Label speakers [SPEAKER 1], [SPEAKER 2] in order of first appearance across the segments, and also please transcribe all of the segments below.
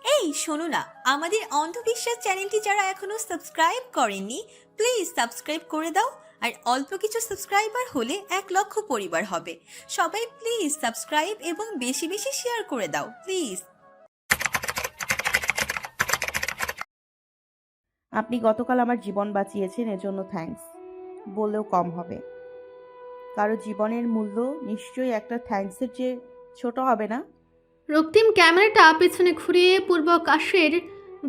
[SPEAKER 1] এই শোনো না, আমাদের অন্ধবিশ্বাস চ্যানেলটি যারা এখনো সাবস্ক্রাইব করেননি, প্লিজ সাবস্ক্রাইব করে দাও। আর অল্প কিছু সাবস্ক্রাইবার হলে 1 লক্ষ পরিবার হবে। সবাই প্লিজ সাবস্ক্রাইব এবং বেশি বেশি শেয়ার করে দাও প্লিজ।
[SPEAKER 2] আপনি গতকাল আমার জীবন বাঁচিয়েছেন, এজন্য থ্যাঙ্কস বললেও কম হবে। কারো জীবনের মূল্য নিশ্চয়ই একটা থ্যাঙ্কসের চেয়ে ছোট হবে না।
[SPEAKER 3] রক্তিম ক্যামেরাটা পেছনে ঘুরিয়ে পূর্ব আকাশের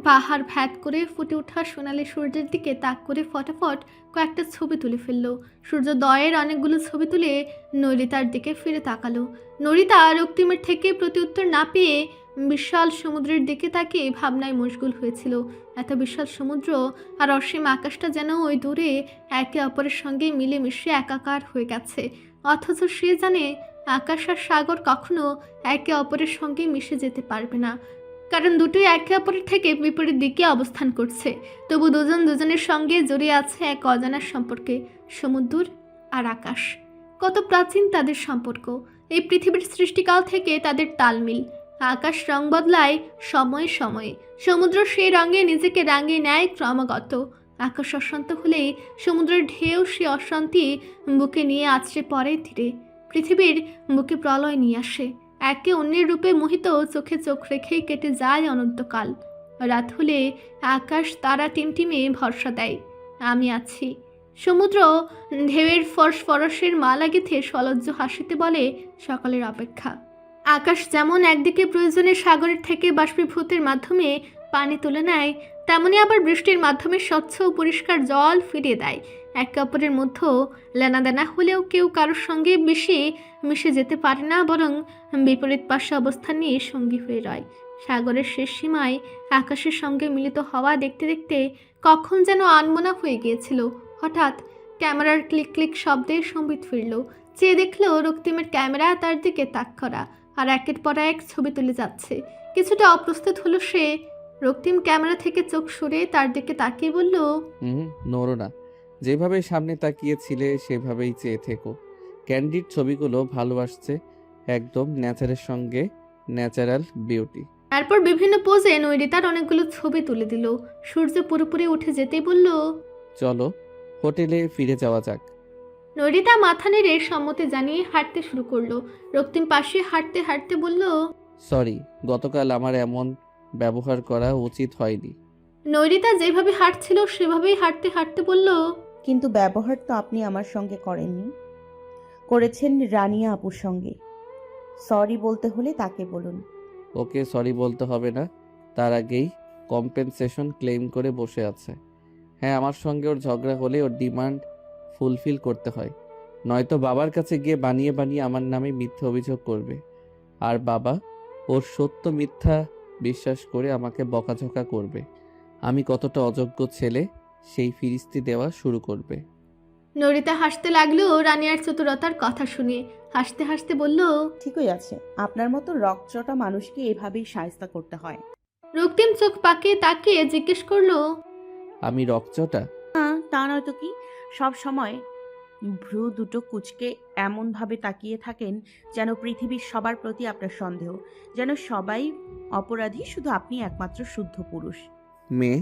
[SPEAKER 3] পাহাড় ভ্যাদ করে ফুটে ওঠা সোনালি সূর্যের দিকে তাক করে ফটাফট কয়েকটা ছবি তুলে ফেললো। সূর্যোদয়ের অনেকগুলো ছবি তুলে নরিতার দিকে ফিরে তাকালো। নরিতা রক্তিমের থেকে প্রত্যুত্তর না পেয়ে বিশাল সমুদ্রের দিকে তাকিয়ে ভাবনায় মশগুল হয়েছিল। এত বিশাল সমুদ্র আর অসীম আকাশটা যেন ওই দূরে একে অপরের সঙ্গে মিলেমিশে একাকার হয়ে গেছে, অথচ সে জানে আকাশ আর সাগর কখনো একে অপরের সঙ্গে মিশে যেতে পারবে না, কারণ দুটোই একে অপরের থেকে বিপরীত দিকে অবস্থান করছে। তবু দুজন দুজনের সঙ্গে জড়িয়ে আছে এক অজানার সম্পর্কে। সমুদ্র আর আকাশ, কত প্রাচীন তাদের সম্পর্ক। এই পৃথিবীর সৃষ্টিকাল থেকে তাদের তালমিল। আকাশ রং বদলায় সময়ে সময়ে, সমুদ্র সেই রঙে নিজেকে রাঙিয়ে নেয় ক্রমাগত। আকাশ অশান্ত হলেই সমুদ্রের ঢেউ সে অশান্তি বুকে নিয়ে আছড়ে পড়ে ধীরে। পৃথিবীর বুকে প্রলয় নিয়ে আসে। একে অন্যের রূপে মোহিত চোখে চোখ রেখেই কেটে যায় অনন্তকাল। রাত হলে আকাশ তারা টিমটিমে ভরসা দেয়, আমি আছি। সমুদ্র ঢেউয়ের ফরসের মালা গেঁথে সলজ্জ হাসিতে বলে সকালের অপেক্ষা। আকাশ যেমন একদিকে প্রয়োজনে সাগরের থেকে বাষ্পীভূতের মাধ্যমে পানি তুলে নেয়, তেমনি আবার বৃষ্টির মাধ্যমে স্বচ্ছ ও পরিষ্কার জল ফিরিয়ে দেয়। একে অপরের মধ্যে লেনাদেনা হলেও কেউ কারোর সঙ্গে বেশি মিশে যেতে পারে না, বরং বিপরীত পাশে অবস্থান নিয়ে সঙ্গী হয়ে রয়। সাগরের শেষ সীমায় আকাশের সঙ্গে মিলিত হওয়া দেখতে দেখতে কখন যেন আনমনা হয়ে গিয়েছিল। হঠাৎ ক্যামেরার ক্লিক ক্লিক শব্দে সম্বিত ফিরল। চেয়ে দেখল রক্তিমের ক্যামেরা তার দিকে তাক করা, আর একের পর এক ছবি তুলে যাচ্ছে। কিছুটা অপ্রস্তুত হলো সে। রক্তিম ক্যামেরা থেকে চোখ সরে তার দিকে তাকিয়ে বলল,
[SPEAKER 4] নড়ো না, যেভাবে সামনে তাকিয়েছিলে সেভাবেই চেয়ে থেকো। ক্যান্ডিড ছবিগুলো ভালো আসছে, একদম ন্যাচারের সঙ্গে ন্যাচারাল বিউটি।
[SPEAKER 3] তারপর বিভিন্ন পোজে নৈরিতার অনেকগুলো ছবি তুলে দিল। সূর্য পুরোপুরি উঠে যেতেই বলল,
[SPEAKER 4] চলো হোটেলে ফিরে যাওয়া যাক।
[SPEAKER 3] নৈরিতা মাথা নেড়ে সম্মতি জানিয়ে হাঁটতে শুরু করলো। রক্তিম পাশে হাঁটতে হাঁটতে বলল,
[SPEAKER 4] সরি, গতকাল আমার এমন ব্যবহার করা উচিত হয়নি।
[SPEAKER 3] নৈরিতা যেভাবে হাঁটছিল সেভাবেই হাঁটতে হাঁটতে বলল,
[SPEAKER 2] কিন্তু ব্যবহার তো আপনি আমার সঙ্গে করেননি, করেছেন রানিয়া আপুর সঙ্গে। সরি বলতে হলে তাকে বলুন।
[SPEAKER 4] ওকে সরি বলতে হবে না, তার আগেই কম্পেনসেশন ক্লেম করে বসে আছে। হ্যাঁ, আমার সঙ্গে ওর ঝগড়া হলে ওর ডিমান্ড ফুলফিল করতে হয়, নয়তো বাবার কাছে গিয়ে বানিয়ে বানিয়ে আমার নামে মিথ্যা অভিযোগ করবে। আর বাবা ওর সত্য মিথ্যা বিশ্বাস করে আমাকে বকাঝকা করবে। আমি কতটা অযোগ্য ছেলে সেই ফিরিস্তি দেওয়া শুরু করবে।
[SPEAKER 3] নৈরিতা হাসতে লাগলো রানিয়ার চতুরতার কথা শুনে। হাসতে হাসতে বলল,
[SPEAKER 2] ঠিকই আছে, আপনার মতো রকচটা মানুষকে এভাবেই শায়েস্তা করতে হয়।
[SPEAKER 3] রক্তিম চোখ পাকিয়ে তাকিয়ে জিজ্ঞেস করলো,
[SPEAKER 4] আমি রকচটা?
[SPEAKER 2] তা নয়তো কি। সব সময় ভ্রু দুটো কুঁচকে এমনভাবে তাকিয়ে থাকেন যেন পৃথিবীর সবার প্রতি আপনার সন্দেহ, যেন সবাই অপরাধী, শুধু আপনি একমাত্র শুদ্ধ পুরুষ।
[SPEAKER 4] মেয়ে,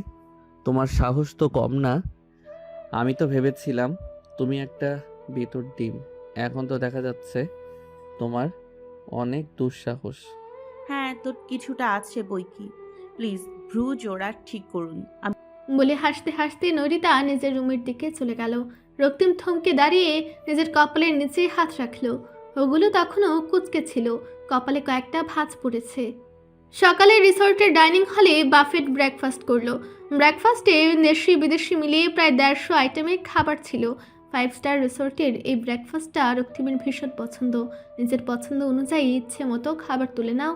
[SPEAKER 4] তোমার সাহস তো কম না। আমি তো ভেবেছিলাম তুমি একটা ভিতর ডিম, এখন তো দেখা যাচ্ছে তোমার অনেক দুঃসাহস।
[SPEAKER 2] হ্যাঁ, তো কিছুটা আছে বই কি। প্লিজ ভ্রু জোড়া ঠিক করুন।
[SPEAKER 3] বলে হাসতে হাসতে নৈরিতা নিজের রুমের দিকে চলে গেল। রক্তিম থমকে দাঁড়িয়ে নিজের কপালের নিচে হাত রাখলো। ওগুলো তখনও কুঁচকে ছিল, কপালে কয়েকটা ভাঁজ পড়েছে। সকালে রিসোর্টের ডাইনিং হলে বাফেট ব্রেকফাস্ট করলো। ব্রেকফাস্টে দেশি বিদেশি মিলিয়ে প্রায় 150 আইটেমের খাবার ছিল। 5 স্টার রিসোর্টের এই ব্রেকফাস্টটা রক্তিমের ভীষণ পছন্দ। নিজের পছন্দ অনুযায়ী ইচ্ছে মতো খাবার তুলে নাও।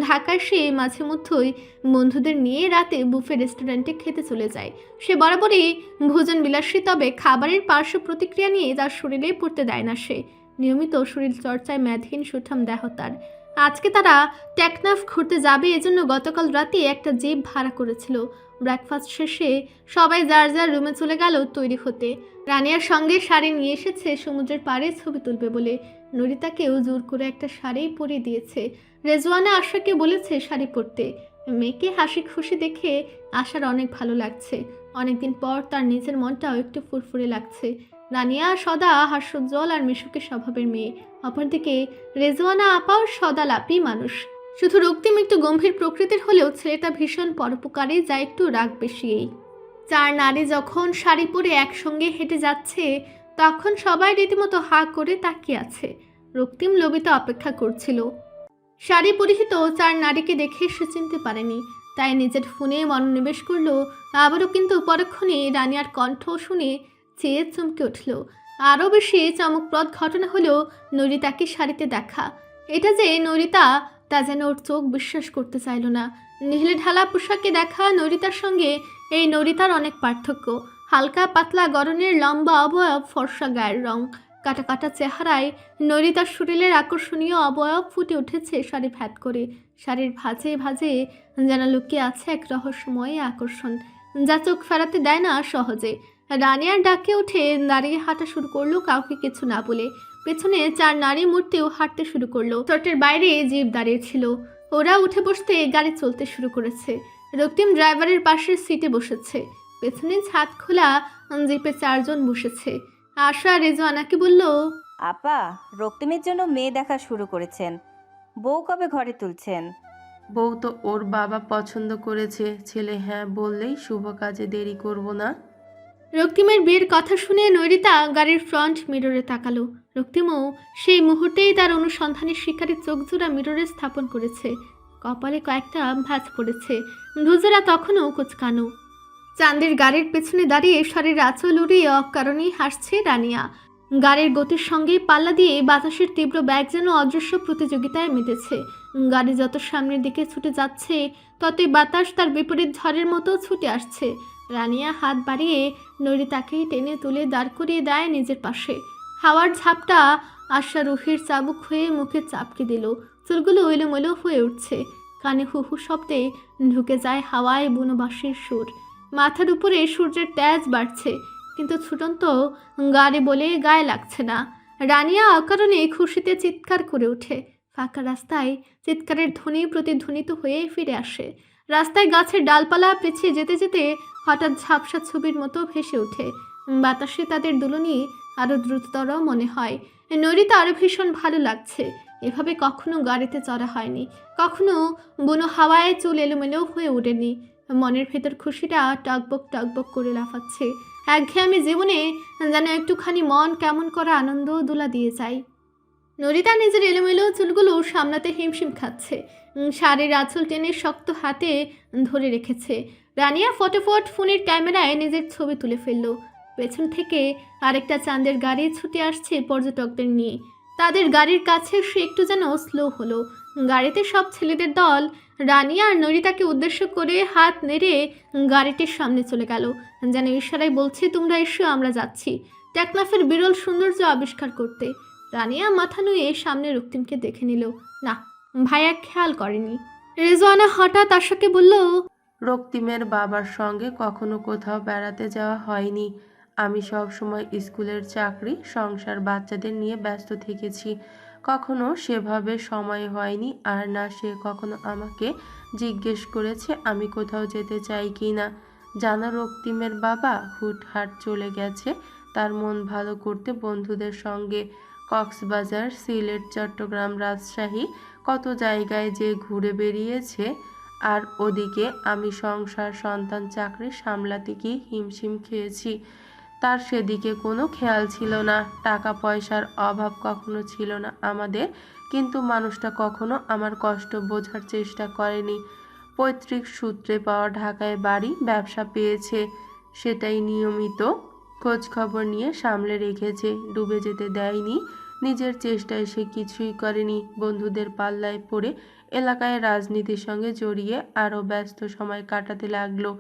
[SPEAKER 3] ঢাকায় সে মাঝে মধ্যেই বন্ধুদের নিয়ে রাতে বুফে রেস্টুরেন্টে খেতে চলে যায়। সে বরাবরই ভোজন বিলাসী, তবে খাবারের পার্শ্ব প্রতিক্রিয়া নিয়ে তার শরীরে পড়তে দেয় না সে। নিয়মিত শরীর চর্চায় মেদহীন সুঠাম দেহ তার। আজকে তারা টেকনাফ ঘুরতে যাবে, এজন্য গতকাল রাতে একটা জিপ ভাড়া করেছিল। ব্রেকফাস্ট শেষে সবাই যার যার রুমে চলে গেল তৈরি হতে। রানিয়ার সঙ্গে শাড়ি নিয়ে এসেছে সমুদ্রের পাড়ে ছবি তুলবে বলে। নরিতাকেও জোর করে একটা শাড়ি পরিয়ে দিয়েছে। রেজওয়ানা আশাকে বলেছে শাড়ি পরতে। মেয়েকে হাসি খুশি দেখে আশার অনেক ভালো লাগছে। অনেকদিন পর তার নিজের মনটাও একটু ফুরফুরে লাগছে। রানিয়া সদা হাস্যোজ্জ্বল আর মিশুকে স্বভাবের মেয়ে। অপরদিকে রেজওয়ানা আপাও সদা লাপি মানুষ। শুধু রক্তিম একটু গম্ভীর প্রকৃতির হলেও ছেলেটা ভীষণ পরোপকারী, যা একটু রাগ বেশিই। চার নারী যখন শাড়ি পরে একসঙ্গে হেঁটে যাচ্ছে তখন সবাই রীতিমতো হা করে তাকিয়ে আছে। রক্তিম লোভিত অপেক্ষা করছিল। শাড়ি পরিহিত চার নারীকে দেখে সে চিনতে পারেনি, তাই নিজের ফোনে মনোনিবেশ করলো। আবারও কিন্তু পরক্ষণে রানিয়ার কণ্ঠ শুনে চেয়ে চমকে উঠল। আরও বেশি চমকপ্রদ ঘটনা হলো নরিতাকে শাড়িতে দেখা। এটা যে নরিতা তা যেন ওর চোখ বিশ্বাস করতে চাইল না। নীলে ঢালা পোশাকে দেখা নরিতার সঙ্গে এই নরিতার অনেক পার্থক্য। হালকা পাতলা গড়নের লম্বা অবয়ব, ফর্সা গায়ের রং, কাটা কাটা চেহারায় নরিতার শরীরের আকর্ষণীয় অবয়ব ফুটে উঠেছে শাড়ি ভ্যাট করে। শাড়ির ভাঁজে ভাঁজে যেন লুকিয়ে আছে এক রহস্যময় আকর্ষণ, যা চোখ ফেরাতে দেয় না সহজে। রানিয়ার ডাকে উঠে দাঁড়িয়ে হাঁটা শুরু করলো, কাউকে কিছু না বলে। পেছনে চার নারী মূর্তিও হাঁটতে শুরু করলো। চটের বাইরে জিপ দাঁড়িয়ে ছিল। ওরা উঠে বসতে গাড়ি চলতে শুরু করেছে। রক্তিম ড্রাইভারের পাশের সিটে বসেছে। পেছনে ছাদ খোলা জিপে চারজন বসেছে। আশা রেজওয়ানাকে বলল,
[SPEAKER 5] আপা, রক্তিমের জন্য মেয়ে দেখা শুরু করেছেন, বউ কবে ঘরে তুলছেন?
[SPEAKER 6] বউ তো ওর বাবা পছন্দ করেছে, ছেলে হ্যাঁ বললেই শুভ কাজে দেরি করব না।
[SPEAKER 3] রক্তিমের বিয়ের কথা শুনে নৈরিতা গাড়ির ফ্রন্ট মিররে তাকালো। রক্তিমও সেই মুহূর্তেই তার অনুসন্ধানের শিকারী চোখজোড়া মিররে স্থাপন করেছে। কপালে কয়েকটা ভাঁজ পড়েছে, দুজোড়া তখনও কুচকানো। চাঁদের গাড়ির পেছনে দাঁড়িয়ে শাড়ির আঁচল উড়িয়ে অকারণেই হাসছে রানিয়া। গাড়ির গতির সঙ্গে পাল্লা দিয়ে বাতাসের তীব্র ব্যাগ যেন অদৃশ্য প্রতিযোগিতায় মেতেছে। গাড়ি যত সামনের দিকে ছুটে যাচ্ছে ততই বাতাস তার বিপরীত ঝড়ের মতো ছুটে আসছে। রানিয়া হাত বাড়িয়ে নরিতাকে টেনে তুলে দাঁড় করিয়ে দেয় নিজের পাশে। হাওয়ার ঝাপটা আশা রুহির চাবুক হয়ে মুখে চাপকে দিল। চুলগুলো এলোমেলো হয়ে উঠছে। কানে হু হু শব্দে ঢুকে যায় হাওয়ায় বনবাসীর সুর। মাথার উপরে সূর্যের তেজ বাড়ছে, কিন্তু ছুটন্ত গাড়ি বলে গায়ে লাগছে না। রানিয়া অকারণে খুশিতে চিৎকার করে ওঠে। ফাঁকা রাস্তায় চিৎকারের ধ্বনি প্রতিধ্বনিত হয়ে ফিরে আসে। রাস্তায় গাছের ডালপালা পেছিয়ে যেতে যেতে হঠাৎ ঝাপসা ছবির মতো ভেসে ওঠে। বাতাসে তাদের দুলনি আরও দ্রুততর মনে হয়। নরিতা আরও ভীষণ ভালো লাগছে। এভাবে কখনো গাড়িতে চড়া হয়নি, কখনো বুনো হাওয়ায় চুল এলোমেলো হয়ে ওঠেনি। মনের ভেতর খুশিটা টকবক টকবক করে লাফাচ্ছে। একঘেয়েমি জীবনে যেন একটুখানি মন কেমন করা আনন্দ দোলা দিয়ে যায়। নরিতা নিজের এলোমেলো চুলগুলো সামলাতে হিমশিম খাচ্ছে। শাড়ির আঁচল টেনে শক্ত হাতে ধরে রেখেছে। রানিয়া ফটোফট ফোনের ক্যামেরায় নিজের ছবি তুলে ফেলল। পেছন থেকে আরেকটা চাঁদের গাড়ি ছুটে আসছে পর্যটকদের নিয়ে। তাদের গাড়ির কাছে সে একটু যেন স্লো হলো। গাড়িতে সব ছেলেদের দল। রানিয়া আর নরিতাকে উদ্দেশ্য করে হাত নেড়ে গাড়িটির সামনে চলে গেল, যেন ইশারায় বলছে, তোমরা এসো, আমরা যাচ্ছি টেকনাফের বিরল সৌন্দর্য আবিষ্কার করতে। রানিয়া মাথা নুয়ে সামনে রক্তিমকে দেখে নিল। না, ভাইয়া খেয়াল করেনি। রেজওয়ানা হঠাৎ আশাকে বলল,
[SPEAKER 6] রক্তিমের বাবার সঙ্গে কখনো কোথাও বেড়াতে যাওয়া হয়নি। আমি সব সময় স্কুলের চাকরি, সংসার, বাচ্চাদের নিয়ে ব্যস্ত থেকেছি। কখনো সেভাবে সময় হয়নি। আর না সে কখনো আমাকে জিজ্ঞেস করেছে আমি কোথাও যেতে চাই কি না। জানা রক্তিমের বাবা হুটহাট চলে গেছে তার মন ভালো করতে বন্ধুদের সঙ্গে। কক্সবাজার, সিলেট, চট্টগ্রাম, রাজশাহী, কত জায়গায় যে ঘুরে বেরিয়েছে। আর ওদিকে আমি সংসার, সন্তান, চাকরি সামলাতে গিয়ে হিমশিম খেয়েছি। তার সেদিকে কোনো খেয়াল ছিল না। টাকা পয়সার অভাব কখনো ছিল না আমাদের, কিন্তু মানুষটা কখনো আমার কষ্ট বোঝার চেষ্টা করেনি। পৈতৃক সূত্রে পাওয়া ঢাকায় বাড়ি, ব্যবসা পেয়েছে, সেটাই নিয়মিত খোঁজ খবর নিয়ে সামলে রেখেছে। ডুবে যেতে দেয়নি। নিজের চেষ্টায় সে কিছুই করেনি। বন্ধুদের পাল্লায় পড়ে এলাকায় রাজনীতির সঙ্গে জড়িয়ে আরও ব্যস্ত সময় কাটাতে লাগলো।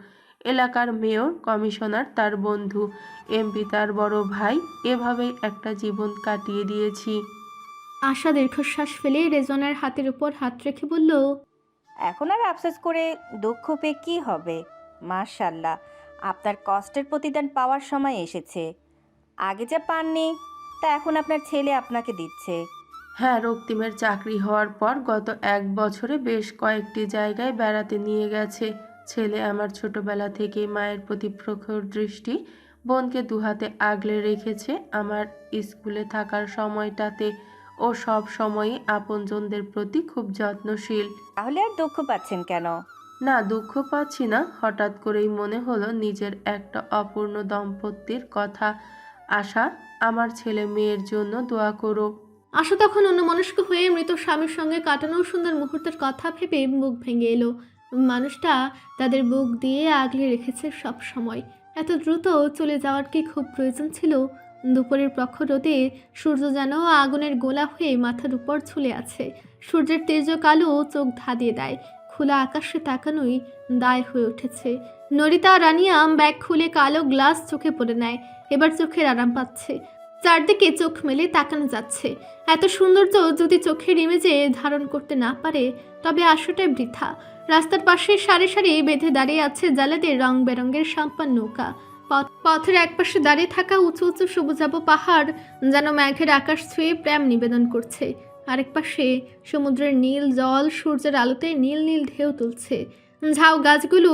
[SPEAKER 6] এলাকার মেয়র, কমিশনার তার বন্ধু, এমপি তার বড় ভাই, এভাবেই একটা জীবন কাটিয়ে দিয়েছি।
[SPEAKER 3] আশা দীর্ঘশ্বাস ফেলে রেজওয়ানার হাতের উপর হাত রেখে বলল,
[SPEAKER 5] এখন আর আফসোস করে দুঃখ পেয়ে কী হবে? মাশাল্লাহ, আপনার কষ্টের প্রতিদান পাওয়ার সময় এসেছে। আগে যা পাননি তা এখন আপনার ছেলে আপনাকে দিচ্ছে।
[SPEAKER 6] হ্যাঁ, রক্তিমের চাকরি হওয়ার পর গত 1 বছরে বেশ কয়েকটি জায়গায় বেড়াতে নিয়ে গেছে। ছেলে আমার ছোটবেলা থেকেই মায়ের প্রতি প্রখর দৃষ্টি, বোনকে দুহাতে আগলে রেখেছে। আমার স্কুলে থাকার সময়টাতে ও সব সময়ই আপনজনদের প্রতি খুব যত্নশীল।
[SPEAKER 5] তাহলে আর দুঃখ পাচ্ছেন কেন?
[SPEAKER 6] না, দুঃখ পাচ্ছি না, হঠাৎ করেই মনে হলো নিজের একটা অপূর্ণ দম্পতির কথা। আশা, আমার ছেলে মেয়ের জন্য দোয়া করো।
[SPEAKER 3] আশা তখন অন্যমনস্ক হয়ে মৃত স্বামীর সঙ্গে কাটানো সুন্দর মুহূর্তের কথা ভেবে বুক ভেঙে এলো। মানুষটা তাদের বুক দিয়ে আগলে রেখেছে সব সময়। এত দ্রুত চলে যাওয়ার কি খুব প্রয়োজন ছিল? দুপুরের প্রখর রোদে সূর্য যেন আগুনের গোলা হয়ে মাথার উপর ঝুলে আছে। সূর্যের তেজ কালো চোখ ধাঁধিয়ে দেয়। খোলা আকাশে তাকানোই দায় হয়ে উঠেছে। নরিতা রানিয়া ব্যাগ খুলে কালো গ্লাস চোখে পড়ে নেয়। এবার চোখের আরাম পাচ্ছে। চারদিকে চোখ মেলে তাকানো যাচ্ছে। এত সৌন্দর্য যদি চোখের ইমেজে ধারণ করতে না পারে তবে আশাটাই বৃথা। রাস্তার পাশে সারি সারি বেঁধে দাঁড়িয়ে আছে জালাদের রং বেরঙের সাম্পান নৌকা। পথের একপাশে দাঁড়িয়ে থাকা উঁচু উঁচু সবুজাব পাহাড় যেন মেঘের আকাশ ছুঁয়ে প্রেম নিবেদন করছে। আরেক পাশে সমুদ্রের নীল জল সূর্যের আলোতে নীল নীল ঢেউ তুলছে। ঝাউ গাছগুলো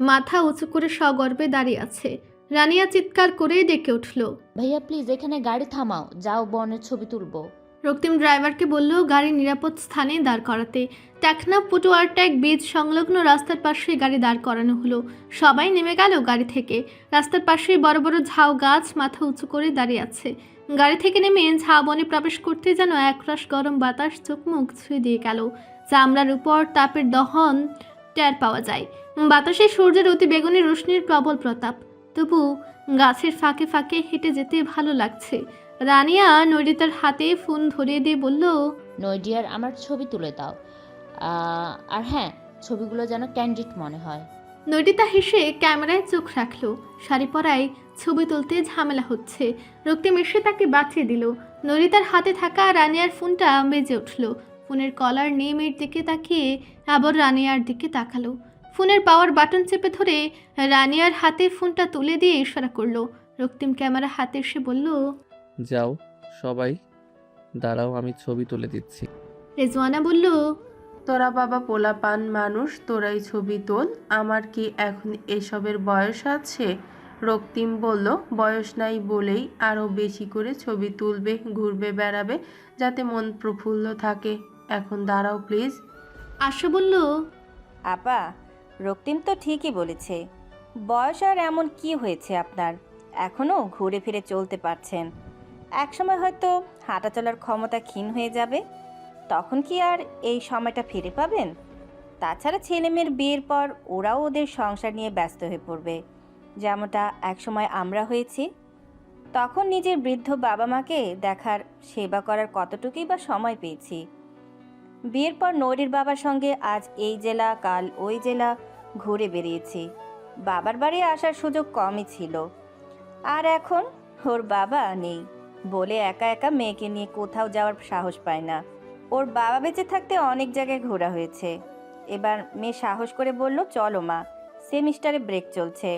[SPEAKER 3] মাথা উঁচু করে সগর্বে দাঁড়িয়ে আছে। রানিয়া চিৎকার করে ডেকে উঠল,
[SPEAKER 7] ভাইয়া প্লিজ এখানে গাড়ি থামাও, যাও বনের ছবি তুলবো।
[SPEAKER 3] রক্তিম ড্রাইভারকে বলল গাড়ি নিরাপদ স্থানে দাঁড় করাতে। টেকনাফ পটুয়ার ট্যাগ বীজ সংলগ্ন রাস্তার পাশে গাড়ি দাঁড় করানো হলো। সবাই নেমে গেল গাড়ি থেকে। রাস্তার পাশে বড় বড় ঝাউ গাছ মাথা উঁচু করে দাঁড়িয়ে আছে। গাড়ি থেকে নেমে ঝাউ বনে প্রবেশ করতে যেন একরাশ গরম বাতাস চোখ মুখ ছুঁয়ে দিয়ে গেল। চামড়ার উপর তাপের দহন টের পাওয়া যায়। বাতাসে সূর্যের অতি বেগুনি রোশনির প্রবল প্রতাপ। তবু গাছের ফাঁকে ফাঁকে হেঁটে যেতে ভালো লাগছে। রানিয়া নরিতার হাতে ফোন ধরিয়ে দিয়ে বলল,
[SPEAKER 7] নইডিয়ার আমার ছবি তুলে দাও, আর হ্যাঁ, ছবিগুলো যেন ক্যান্ডিড মনে হয়।
[SPEAKER 3] নরিতা হেসে ক্যামেরায় চোখ রাখলো। শাড়ি পরায় ছবি তুলতে ঝামেলা হচ্ছে। রক্তিম এসে তাকে বাঁচিয়ে দিল। নরিতার হাতে থাকা রানিয়ার ফোনটা বেজে উঠল। ফোনের কলার নেমের দিকে তাকিয়ে আবার রানিয়ার দিকে তাকালো। ফোনের পাওয়ার বাটন চেপে ধরে রানিয়ার হাতে ফোনটা তুলে দিয়ে ইশারা করলো। রক্তিম ক্যামেরা হাতে এসে বলল,
[SPEAKER 4] যাও সবাই দাঁড়াও, আমি ছবি তুলে দিচ্ছি।
[SPEAKER 3] রেজওয়ানা বলল,
[SPEAKER 6] তোরা বাবা পোলাপান মানুষ, তোরাই ছবি তোল, আমার কি এখন এসবের বয়স আছে? রক্তিম বলল, বয়স নাই বলেই আরও বেশি করে ছবি তুলবে, ঘুরবে, বেড়াবে, যাতে মন প্রফুল্ল থাকে। এখন দাঁড়াও প্লিজ।
[SPEAKER 3] আশা বলল,
[SPEAKER 5] আপা, রক্তিম তো ঠিকই বলেছে। বয়স আর এমন কি হয়েছে আপনার? এখনও ঘুরে ফিরে চলতে পারছেন। একসময় হয়তো হাঁটা চলার ক্ষমতা ক্ষীণ হয়ে যাবে, তখন কি আর এই সময়টা ফিরে পাবেন? তাছাড়া ছেলেমেয়ের বিয়ের পর ওরাও ওদের সংসার নিয়ে ব্যস্ত হয়ে পড়বে, যেমনটা একসময় আমরা হয়েছি। তখন নিজের বৃদ্ধ বাবা মাকে দেখার, সেবা করার কতটুকুই বা সময় পেয়েছি। বিয়ের পর নৌরির বাবার সঙ্গে আজ এই জেলা কাল ওই জেলা ঘুরে বেরিয়েছি। বাবার বাড়ি আসার সুযোগ কমই ছিল। আর এখন ওর বাবা নেই বলে একা একা মেয়েকে নিয়ে কোথাও যাওয়ার সাহস পায় না। ওর বাবা বেঁচে থাকতে অনেক জায়গায় ঘোরা হয়েছে। এবার মেয়ে সাহস করে বলল, চলো মা, সেমিস্টারে ব্রেক চলছে,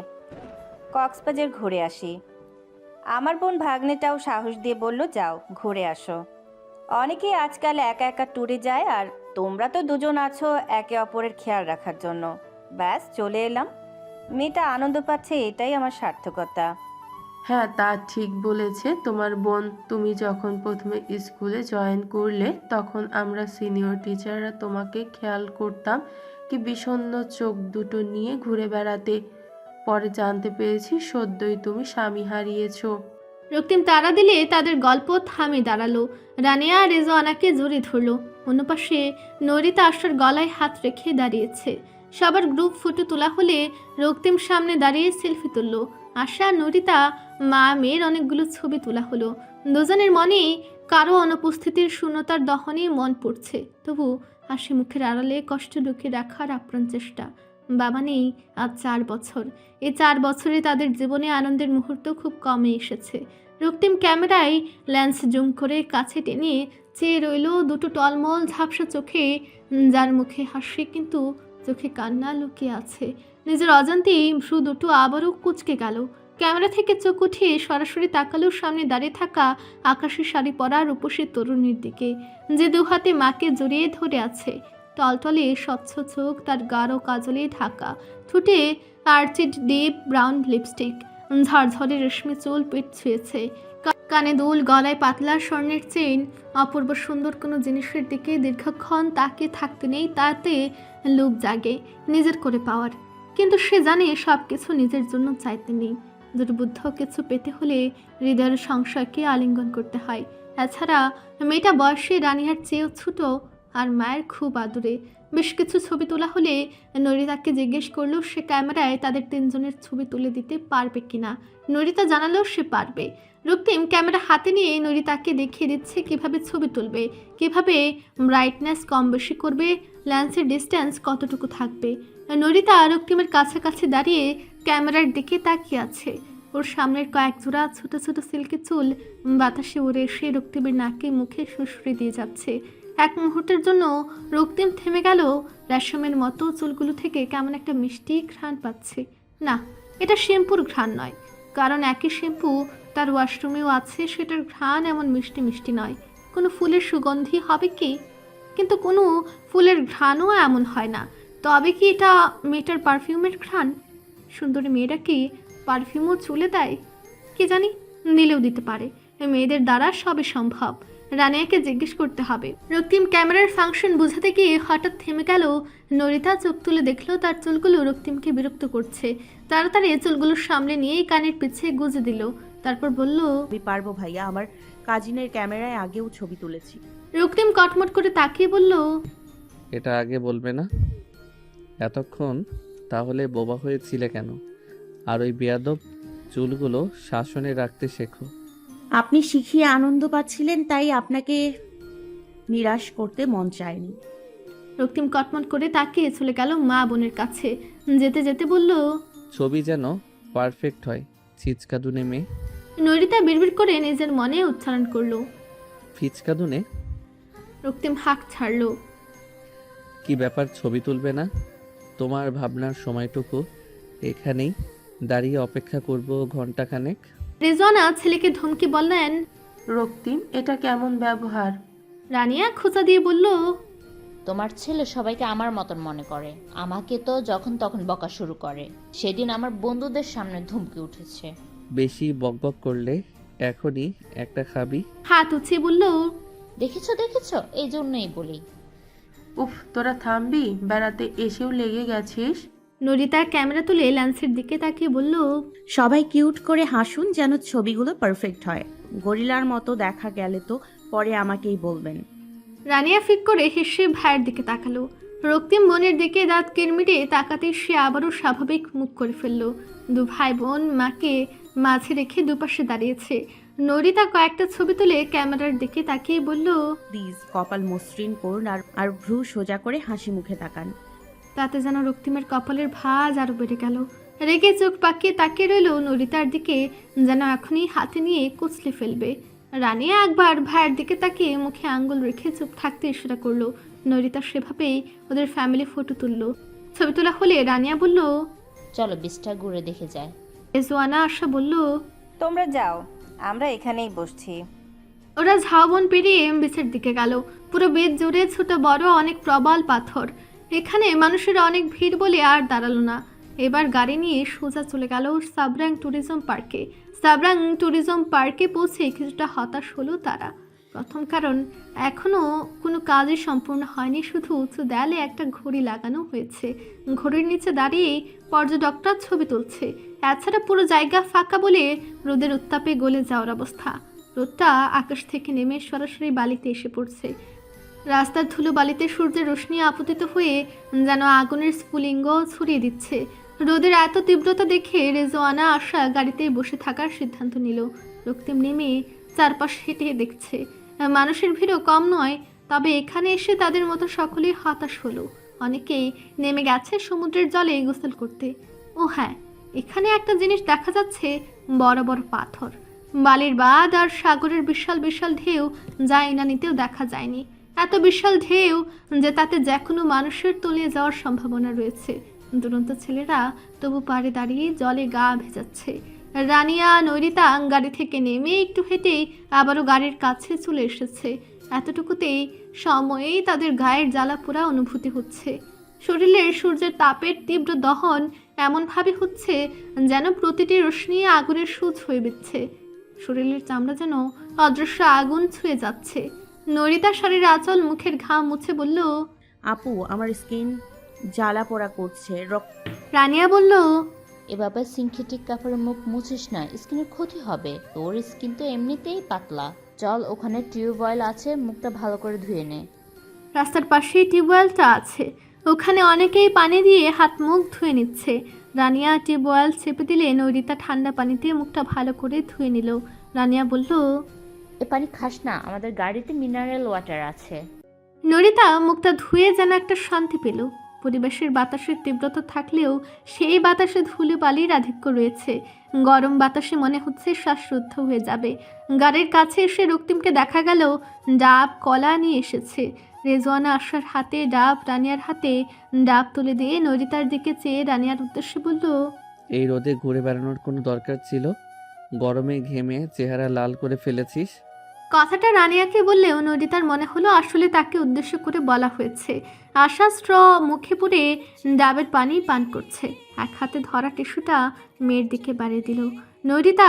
[SPEAKER 5] কক্সবাজার ঘুরে আসি। আমার বোন ভাগ্নেটাও সাহস দিয়ে বলল, যাও ঘুরে আসো। অনেকেই আজকাল একা একা ট্যুরে যায়, আর তোমরা তো দুজন আছো একে অপরের খেয়াল রাখার জন্য। ব্যাস চলে এলাম। মেয়েটা আনন্দ পাচ্ছে, এটাই আমার সার্থকতা।
[SPEAKER 6] হ্যাঁ, তা ঠিক বলেছে তোমার বোন। তুমি যখন প্রথমে স্কুলে জয়েন করলে তখন আমরা সিনিয়র টিচাররা তোমাকে খেয়াল করতাম কি বিষণ্ণ চোখ দুটো নিয়ে ঘুরে বেড়াতে। পরে জানতে পেরেছি সদ্যই তুমি স্বামী হারিয়েছো।
[SPEAKER 3] রক্তিম তাড়া দিলে তাদের গল্প থামে দাঁড়ালো। রানিয়া রেজওয়ানাকে জড়িয়ে ধরলো। অন্য পাশে নরিতা আশার গলায় হাত রেখে দাঁড়িয়েছে। সবার গ্রুপ ফটো তোলা হলে রক্তিম সামনে দাঁড়িয়ে সেলফি তুলল। আশা নরিতা মা মেয়ের অনেকগুলো ছবি তোলা হলো। দুজনের মনে কারো অনুপস্থিতির শূন্যতার দহনে মন পড়ছে। তবু হাসি মুখের আড়ালে কষ্ট লুকিয়ে রাখার আপ্রাণ চেষ্টা। বাবা নেই আজ 4 বছর। এই 4 বছরে তাদের জীবনে আনন্দের মুহূর্ত খুব কমে এসেছে। রক্তিম ক্যামেরায় লেন্স জুম করে কাছে টেনে চেয়ে রইল দুটো টলমল ঝাপসা চোখে, যার মুখে হাসি কিন্তু চোখে কান্না লুকিয়ে আছে। নিজের অজান্তেই ভ্রু দুটো আবারও কুঁচকে গেল। ক্যামেরা থেকে চোখ উঠিয়ে সরাসরি তাকালো সামনে দাঁড়িয়ে থাকা আকাশি শাড়ি পরা রূপসী তরুণীর দিকে, যে দুহাতে মাকে জড়িয়ে ধরে আছে। টলটলে স্বচ্ছ চোখ, তার গাঢ় কাজলে ঢাকা, ঠোঁটে আর্চিড ডিপ ব্রাউন লিপস্টিক, ঝরঝরে রেশমি চুল পিঠ ছুঁয়েছে, কানে দুল, গলায় পাতলা স্বর্ণের চেইন। অপূর্ব সুন্দর কোনো জিনিসের দিকে দীর্ঘক্ষণ তাকিয়ে থাকতে নেই, তাতে লোভ জাগে নিজের করে পাওয়ার। কিন্তু সে জানে সব কিছু নিজের জন্য চাইতে নেই। দুর্বুদ্ধ কিছু পেতে হলে হৃদয়ের সংসারকে আলিঙ্গন করতে হয়। এছাড়া মেয়েটা বয়সে রানিয়ার চেয়েও ছোট আর মায়ের খুব আদুরে। বেশ কিছু ছবি তোলা হলে নরিতাকে জিজ্ঞেস করলো সে ক্যামেরায় তাদের তিনজনের ছবি তুলে দিতে পারবে কিনা। নরিতা জানালেও সে পারবে। রক্তিম ক্যামেরা হাতে নিয়ে নরিতাকে দেখিয়ে দিচ্ছে কিভাবে ছবি তুলবে, কিভাবে ব্রাইটনেস কম বেশি করবে, লেন্সের ডিস্টেন্স কতটুকু থাকবে। নরিতা রক্তিমের কাছাকাছি দাঁড়িয়ে ক্যামেরার দিকে তাকিয়ে আছে। ওর সামনের কয়েক জোড়া ছোট ছোট সিল্কি চুল বাতাসে উড়ে এসে রক্তিমের নাকে মুখে সুড়সুড়ি দিয়ে যাচ্ছে। এক মুহূর্তের জন্য রক্তিম থেমে গেল। রেশমের মতো চুলগুলো থেকে কেমন একটা মিষ্টি ঘ্রাণ পাচ্ছে। না, এটা শ্যাম্পুর ঘ্রাণ নয়, কারণ একই শ্যাম্পু তার ওয়াশরুমেও আছে, সেটার ঘ্রাণ এমন মিষ্টি মিষ্টি নয়। কোনো ফুলের সুগন্ধি হবে কি? কিন্তু কোনো ফুলের ঘ্রাণও এমন হয় না। তবে কি এটা মেয়েটার পারফিউমের ঘ্রাণ? সুন্দরী মেয়েরা কি পারফিউমও চুলে দেয়? কি জানি, দিলেও দিতে পারে। মেয়েদের দ্বারা সবই সম্ভব। রানিয়াকে জিজ্ঞেস করতে হবে। রক্তিম ক্যামেরার ফাংশন বোঝাতে গিয়ে হঠাৎ থেমে গেল। নরিতা চোখ তুলে দেখলো তার চুলগুলো রক্তিমকে বিরক্ত করছে। তাড়াতাড়ি চুলগুলোর সামনে নিয়েই কানের পিছে গুজে দিল। তারপর বলল,
[SPEAKER 2] আমি পারবো ভাইয়া, আমার কাজিনের ক্যামেরায় আগেও ছবি তুলেছি।
[SPEAKER 3] রক্তিম কটমট করে তাকিয়ে বলল,
[SPEAKER 4] এটা আগে বলবে না? এতক্ষণ তাহলে বোবা হয়েছিলে কেন? আর ওই বেয়াদব চুলগুলো শাসনে রাখতে শেখো।
[SPEAKER 2] আপনি শিখিয়ে আনন্দ পাচ্ছিলেন, তাই আপনাকে নিরাশ করতে মন চায়নি।
[SPEAKER 3] রক্তিম কটমট করে তাকিয়ে চলে গেল মা বোনের কাছে। যেতে যেতে বলল,
[SPEAKER 4] ছবি যেন পারফেক্ট হয়। ছিচকাদুনে মেয়ে।
[SPEAKER 3] নরিতা বিড়বিড় করে নিজের মনে উচ্চারণ করলো।
[SPEAKER 4] ফিচকাদুনে?
[SPEAKER 3] রক্তিম হাঁক ছাড়লো।
[SPEAKER 4] কি ব্যাপার, ছবি তুলবে না? তোমার ভাবনার সময়টুকু এখানেই দাঁড়িয়ে অপেক্ষা করব ঘন্টাখানেক।
[SPEAKER 3] রেজওয়ানা ছেলেকে ধমকে বললেন,
[SPEAKER 6] রক্তিম, এটা কেমন ব্যবহার?
[SPEAKER 3] রানিয়া খোঁচা দিয়ে বলল,
[SPEAKER 7] তোমার ছেলে সবাইকে আমার মতন মনে করে, আমাকে তো যখন তখন বকা শুরু করে। সেদিন আমার বন্ধুদের সামনে ধমকে উঠেছে।
[SPEAKER 4] বেশি বকবক করলে এখনই একটা খাবি।
[SPEAKER 3] হাত উঠিয়ে বলল,
[SPEAKER 7] দেখেছো দেখেছো, এই জন্যই বলি।
[SPEAKER 6] উফ, তোরা থামবি? বেড়াতে এসেও লেগে গেছিস।
[SPEAKER 3] নরিতা ক্যামেরা তুলে ল্যান্সের দিকে তাকিয়ে বলল,
[SPEAKER 2] সবাই কিউট করে হাসুন যেন ছবিগুলো পারফেক্ট হয়। গরিলার মতো দেখা গেলে তো পরে আমাকেই বলবেন।
[SPEAKER 3] রানিয়া ফিক করে হেসে ভাইয়ের দিকে তাকালো। রক্তিম বোনের দিকে দাঁত কিরমিটে তাকাতে সে আবারও স্বাভাবিক মুখ করে ফেলল। দু ভাই বোন মাকে মাঝে রেখে দুপাশে দাঁড়িয়েছে। নরিতা কয়েকটা ছবি তুলে ক্যামেরার দিকে তাকিয়ে বলল,
[SPEAKER 2] প্লিজ কপাল মসৃণ করুন আর ভ্রু সোজা করে হাসি মুখে তাকান।
[SPEAKER 3] তাতে যেন রক্তিমের কপালের ভাঁজ আরো বেড়ে গেল। রেগে চোখ পাকিয়ে তাকিয়ে রইল নরিতার দিকে, যেন এখনই হাতে নিয়ে কুচলে ফেলবে। রানিয়া একবার ভাইয়ের দিকে তাকিয়ে মুখে আঙ্গুল রেখে চুপ থাকতে ইশারা করলো। নরিতা সেভাবেই ওদের ফ্যামিলি ফটো তুললো। ছবি তোলা হলে রানিয়া বলল,
[SPEAKER 7] চলো বিচটা ঘুরে দেখে যায়।
[SPEAKER 3] রেজওয়ানা আশা বলল,
[SPEAKER 5] তোমরা যাও, আমরা এখানেই বসছি।
[SPEAKER 3] ওরা ঝাউবন পেরিয়ে বিচের দিকে গেল। পুরো বেদ জুড়ে ছোট বড় অনেক প্রবল পাথর। এখানে মানুষের অনেক ভিড় বলে আর দাঁড়ালো না। এবার গাড়ি নিয়ে সোজা চলে গেল সাবরাং ট্যুরিজম পার্কে। সাবরাং ট্যুরিজম পার্কে পৌঁছে কিছুটা হতাশ হলো তারা। প্রথম কারণ, এখনও কোনো কাজই সম্পূর্ণ হয়নি। শুধু উঁচু দেয়ালে একটা ঘড়ি লাগানো হয়েছে। ঘড়ির নিচে দাঁড়িয়ে পর্যটকরা ছবি তুলছে। এছাড়া পুরো জায়গা ফাঁকা বলে রোদের উত্তাপে গলে যাওয়ার অবস্থা। রোদটা আকাশ থেকে নেমে সরাসরি বালিতে এসে পড়ছে। রাস্তার ধুলো বালিতে সূর্যের রোশনি আপতিত হয়ে যেন আগুনের স্ফুলিঙ্গ ছড়িয়ে দিচ্ছে। রোদের এত তীব্রতা দেখে রেজওয়ানা আশা গাড়িতেই বসে থাকার সিদ্ধান্ত নিল। রক্তিম নেমে চারপাশ হেঁটে দেখছে। মানুষের ভিড়ও কম নয়, তবে এখানে এসে তাদের মতো সকলেই হতাশ হলো। অনেকেই নেমে গেছে সমুদ্রের জলে গোসল করতে। ও হ্যাঁ, এখানে একটা জিনিস দেখা যাচ্ছে, বড় বড় পাথর। বালির বাঁধ আর সাগরের বিশাল বিশাল ঢেউ যা ইনানিতেও দেখা যায়নি। এত বিশাল ঢেউ যে তাতে যে কোনো মানুষের তলিয়ে যাওয়ার সম্ভাবনা রয়েছে। দুরন্ত ছেলেরা তবু পাড়ে দাঁড়িয়ে জলে গা ভেজাচ্ছে। রানিয়া নৈরিতা গাড়ি থেকে নেমে একটু হেঁটেই আবারও গাড়ির কাছে চলে এসেছে। এতটুকুতেই সময়েই তাদের গায়ের জ্বালা পোড়া অনুভূতি হচ্ছে। শরীরের সূর্যের তাপের তীব্র দহন এমনভাবে হচ্ছে যেন প্রতিটি রশ্মি আগুনের সূচ হয়ে বিচ্ছে। শরীরের চামড়া যেন অদৃশ্য আগুন ছুঁয়ে যাচ্ছে। নৈরিতা শাড়ির আঁচল মুখের ঘাম মুছে বলল,
[SPEAKER 2] আপু আমার স্কিন জ্বালা পোড়া করছে।
[SPEAKER 3] রানিয়া বলল,
[SPEAKER 7] এভাবে সিনথেটিক কাপড়ে মুখ মুছিস না, স্কিনের ক্ষতি হবে। তোর স্কিন তো এমনিতেই পাতলা। চল, ওখানে টিউবওয়েল আছে, মুখটা ভালো করে ধুয়ে নে।
[SPEAKER 3] রাস্তার পাশেই টিউবওয়েলটা আছে, ওখানে অনেকেই পানি দিয়ে হাত মুখ ধুয়ে নিচ্ছে। রানিয়া টিউবওয়েল চেপে দিলে নৈরিতা ঠান্ডা পানিতে মুখটা ভালো করে ধুয়ে নিল। রানিয়া বলল,
[SPEAKER 7] এ পানি খাস না, আমাদের গাড়িতে মিনারেল ওয়াটার আছে।
[SPEAKER 3] নৈরিতা মুখটা ধুয়ে যেন একটা শান্তি পেল। পরিবেশের বাতাসের তীব্রতা থাকলেও সেই বাতাসে ধুলো বালির আধিক্য রয়েছে। গরম বাতাসে মনে হচ্ছে শ্বাসরুদ্ধ হয়ে যাবে। গাড়ির কাছে এসে রক্তিমকে দেখা গেল ডাব কলা নিয়ে এসেছে। রেজওয়ানা আশার হাতে ডাব, রানিয়ার হাতে ডাব তুলে দিয়ে নৈরিতার দিকে চেয়ে রানিয়ার উদ্দেশ্যে বলল,
[SPEAKER 4] এই রোদে ঘুরে বেড়ানোর কোনো দরকার ছিল? গরমে ঘেমে চেহারা লাল করে ফেলেছিস।
[SPEAKER 3] কথাটা রানিয়াকে বললেও নৈরিতার মনে হলো আসলে তাকে উদ্দেশ্য করে বলা হয়েছে। আশা স্ট্র মুখে পুরে ডাবের পানি পান করছে। এক হাতে ধরা টিস্যুটা মেয়ের দিকে বাড়িয়ে দিল। নৈরিতা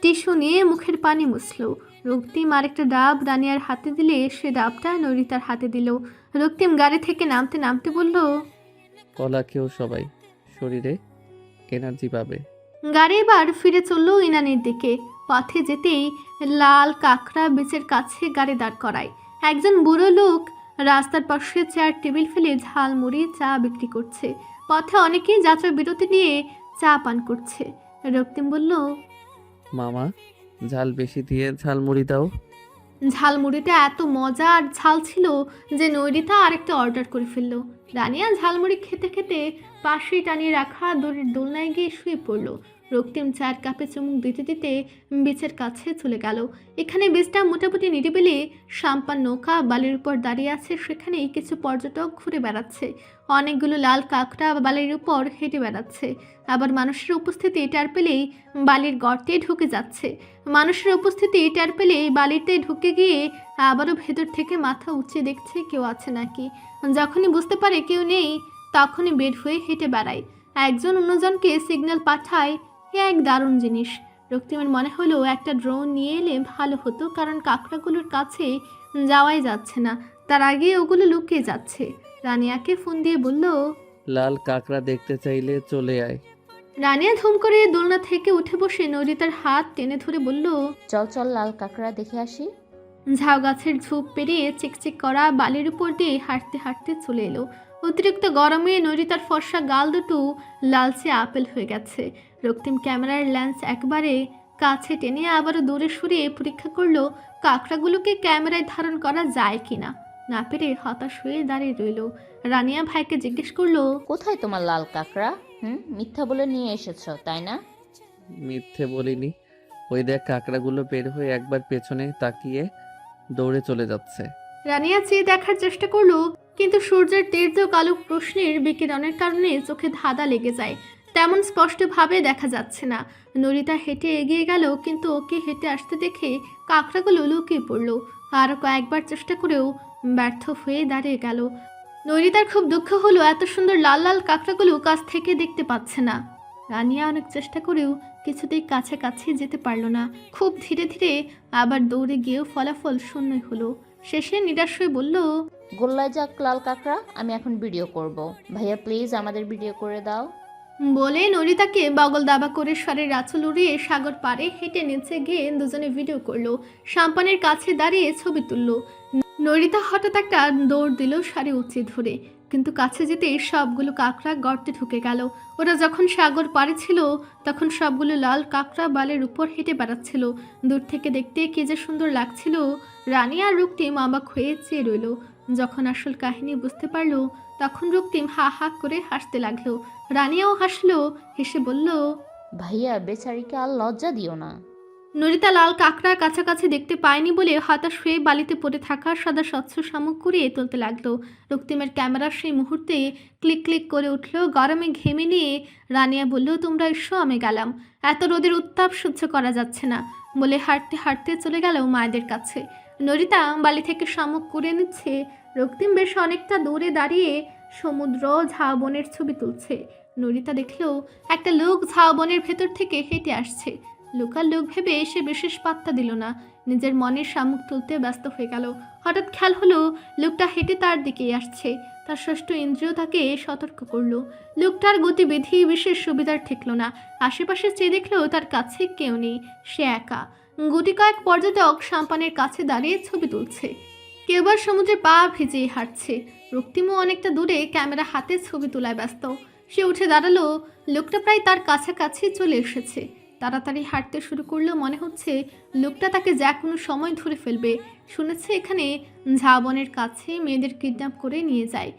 [SPEAKER 3] টিস্যু নিয়ে মুখের পানি মুছল। রক্তিম আরেকটা ডাব রানিয়ার হাতে দিলে সে ডাবটা নৈরিতার হাতে দিল। রক্তিম গাড়ি থেকে নামতে নামতে বলল,
[SPEAKER 4] কলা খেয়েও সবাই, শরীরে এনার্জি পাবে।
[SPEAKER 3] গাড়ি এবার ফিরে চলল ইনানির দিকে। পথে যেতেই লাল কাঁকড়া বিচের কাছে গাড়ি দাঁড় করায়। একজন বুড়ো লোক রাস্তার পাশে চেয়ার টেবিল ফেলে ঝালমুড়ি চা বিক্রি করছে। পথে অনেকেই যাত্রা বিরতি নিয়ে চা পান করছে। রক্তিম বলল,
[SPEAKER 4] মামা, ঝাল বেশি দিয়ে ঝালমুড়ি দাও।
[SPEAKER 3] ঝালমুড়িটা এত মজা আর ঝাল ছিল যে নৈরিতা আরেকটা অর্ডার করে ফেলল। রানিয়া ঝালমুড়ি খেতে খেতে পাশেই টানিয়ে রাখা দড়ির দোলনায় গিয়ে শুয়ে পড়ল। রক্তিম চায়ের কাপে চুমুক দিতে দিতে বিচের কাছে চলে গেল। এখানে বিচটা মোটামুটি নিরিবিলি। সাম্পান নৌকা বালির উপর দাঁড়িয়ে আছে, সেখানেই কিছু পর্যটক ঘুরে বেড়াচ্ছে। অনেকগুলো লাল কাঁকড়া বালির উপর হেঁটে বেড়াচ্ছে। আবার মানুষের উপস্থিতি টের পেলেই বালির গর্তে ঢুকে যাচ্ছে। মানুষের উপস্থিতি টের পেলেই বালিতে ঢুকে গিয়ে আবারও ভেতর থেকে মাথা উঁচিয়ে দেখছে কেউ আছে নাকি। যখনই বুঝতে পারে কেউ নেই, তখনই বের হয়ে হেঁটে বেড়ায়। একজন অন্যজনকে সিগন্যাল পাঠায়। এ এক দারুণ জিনিস। রক্তিমের মনে হলো একটা ড্রোন নিয়ে এলে ভালো হতো, কারণ কাঁকড়াগুলোর কাছে যাওয়াই যাচ্ছে না, তার আগে ওগুলো লুকিয়ে যাচ্ছে। রানিয়াকে ফোন দিয়ে বলল,
[SPEAKER 4] লাল কাঁকড়া দেখতে চাইলে চলে আয়।
[SPEAKER 3] রানিয়া ধুম করে দোলনা থেকে উঠে বসে নৈরিতার হাত টেনে ধরে বলল,
[SPEAKER 7] চল চল, লাল কাঁকড়া দেখে আসি।
[SPEAKER 3] ঝাউ গাছের ঝোপ পেরিয়ে চিকচিক করা বালির উপর দিয়ে হাঁটতে হাঁটতে চলে এলো। অতিরিক্ত গরমে নৈরিতার ফর্সা গাল দুটো লালচে আপেল হয়ে গেছে। রক্তিম ক্যামেরার লেন্স একবারে কাছে টেনে আবারও দূরে সরিয়ে পরীক্ষা করলো কাঁকড়াগুলোকে ক্যামেরায় ধারণ করা যায় কিনা। না পেরে হতাশ হয়ে দাঁড়িয়ে রইল। রানিয়া ভাইকে জিজ্ঞেস করলো,
[SPEAKER 7] কোথায় তোমার লাল কাঁকড়া? মিথ্যা বলে নিয়ে এসেছো তাই না?
[SPEAKER 4] মিথ্যে বলিনি। ওই দেখ, কাঁকড়াগুলো বের হয়ে একবার পেছনে তাকিয়ে দৌড়ে চলে যাচ্ছে।
[SPEAKER 3] রানিয়া চেয়ে দেখার চেষ্টা করলো, কিন্তু সূর্যের তীর্থ কালো প্রশ্নের বিকিরণের কারণে চোখে ধাঁধা লেগে যায়। তেমন স্পষ্টভাবে দেখা যাচ্ছে না। নৈরিতা হেঁটে এগিয়ে গেল, কিন্তু ওকে হেঁটে আসতে দেখে কাঁকড়াগুলো লুকিয়ে পড়ল। আরও কয়েকবার চেষ্টা করেও ব্যর্থ হয়ে দাঁড়িয়ে গেল। নৈরিতার খুব দুঃখ হলো, এত সুন্দর লাল লাল কাঁকড়াগুলো কাছ থেকে দেখতে পাচ্ছে না। রানিয়া অনেক চেষ্টা করেও কিছুতেই কাছাকাছি যেতে পারল না। খুব ধীরে ধীরে আবার দৌড়ে গিয়েও ফলাফল শূন্যই হলো। শেষে নিরাশ হয়ে বলল,
[SPEAKER 7] গোল্লায় যাক লাল কাঁকড়া, আমি এখন ভিডিও করব। ভাইয়া প্লিজ আমাদের ভিডিও করে দাও।
[SPEAKER 3] বলে নৈরিতাকে বগল দাবা করে স্বরের আঁচল উড়িয়ে সাগর পাড়ে হেঁটে নিচে গিয়ে দুজনে ভিডিও করলো। সাম্পানের কাছে দাঁড়িয়ে ছবি তুললো। নৈরিতা হঠাৎ একটা দৌড় দিল শাড়ি উঁচিয়ে ধরে, কিন্তু কাছে যেতে সবগুলো কাঁকড়া গর্তে ঢুকে গেল। ওরা যখন সাগর পাড়ে ছিল তখন সবগুলো লাল কাঁকড়া বালের উপর হেঁটে বেড়াচ্ছিল। দূর থেকে দেখতে কি যে সুন্দর লাগছিল। রানী আর রক্তিম অবাক হয়ে চেয়ে রইল। যখন আসল কাহিনী বুঝতে পারলো তখন রক্তিম হা হা করে হাসতে লাগলো। রানিয়াও হাসলো, হেসে বলল,
[SPEAKER 7] ভাইয়া বেচারিকে আর লজ্জা দিও না।
[SPEAKER 3] নরিতা লাল কাঁকড়ার কাছাকাছি দেখতে পায়নি বলে হতাশ হয়ে বালিতে পড়ে থাকা সাদা স্বচ্ছ শামুক কুড়িয়ে তুলতে লাগলো। রক্তিমের ক্যামেরা সেই মুহূর্তে ক্লিক ক্লিক করে উঠল। গরমে ঘেমে নিয়ে রানিয়া বলল, তোমরা এসো, আমি গেলাম, এত রোদের উত্তাপ সহ্য করা যাচ্ছে না বলে হাঁটতে হাঁটতে চলে গেল মায়েদের কাছে। নরিতা বালি থেকে শামুক কুড়িয়ে নিচ্ছে। রক্তিম বেশ অনেকটা দূরে দাঁড়িয়ে সমুদ্র ঝাউবনের ছবি তুলছে। নরিতা দেখলো একটা লোক ঝাউবনের ভেতর থেকে হেঁটে আসছে। লোকাল লোক ভেবে সে বিশেষ পাত্তা দিল না, নিজের মনের শামুক তুলতে ব্যস্ত হয়ে গেল। হঠাৎ খেয়াল হলো লোকটা হেঁটে তার দিকেই আসছে। তার ষষ্ঠ ইন্দ্রিয় তাকে সতর্ক করলো। লোকটার গতিবিধি বিশেষ সুবিধার ঠেকল না। আশেপাশে চেয়ে দেখলো তার কাছে কেউ নেই, সে একা। গুটি কয়েক পর্যটক সাম্পানের কাছে দাঁড়িয়ে ছবি তুলছে, কেউ বা সমুদ্রে পা ভিজিয়ে হাঁটছে। রক্তিমও অনেকটা দূরে ক্যামেরা হাতে ছবি তোলায় ব্যস্ত। সে উঠে দাঁড়ালো। লোকটা প্রায় তার কাছাকাছি চলে এসেছে। তাড়াতাড়ি হাঁটতে শুরু করলো। মনে হচ্ছে লোকটা তাকে যা কোনো সময় ধরে ফেলবে। শুনেছে এখানে ঝাবনের কাছে মেয়েদের কিডন্যাপ করে নিয়ে যায়।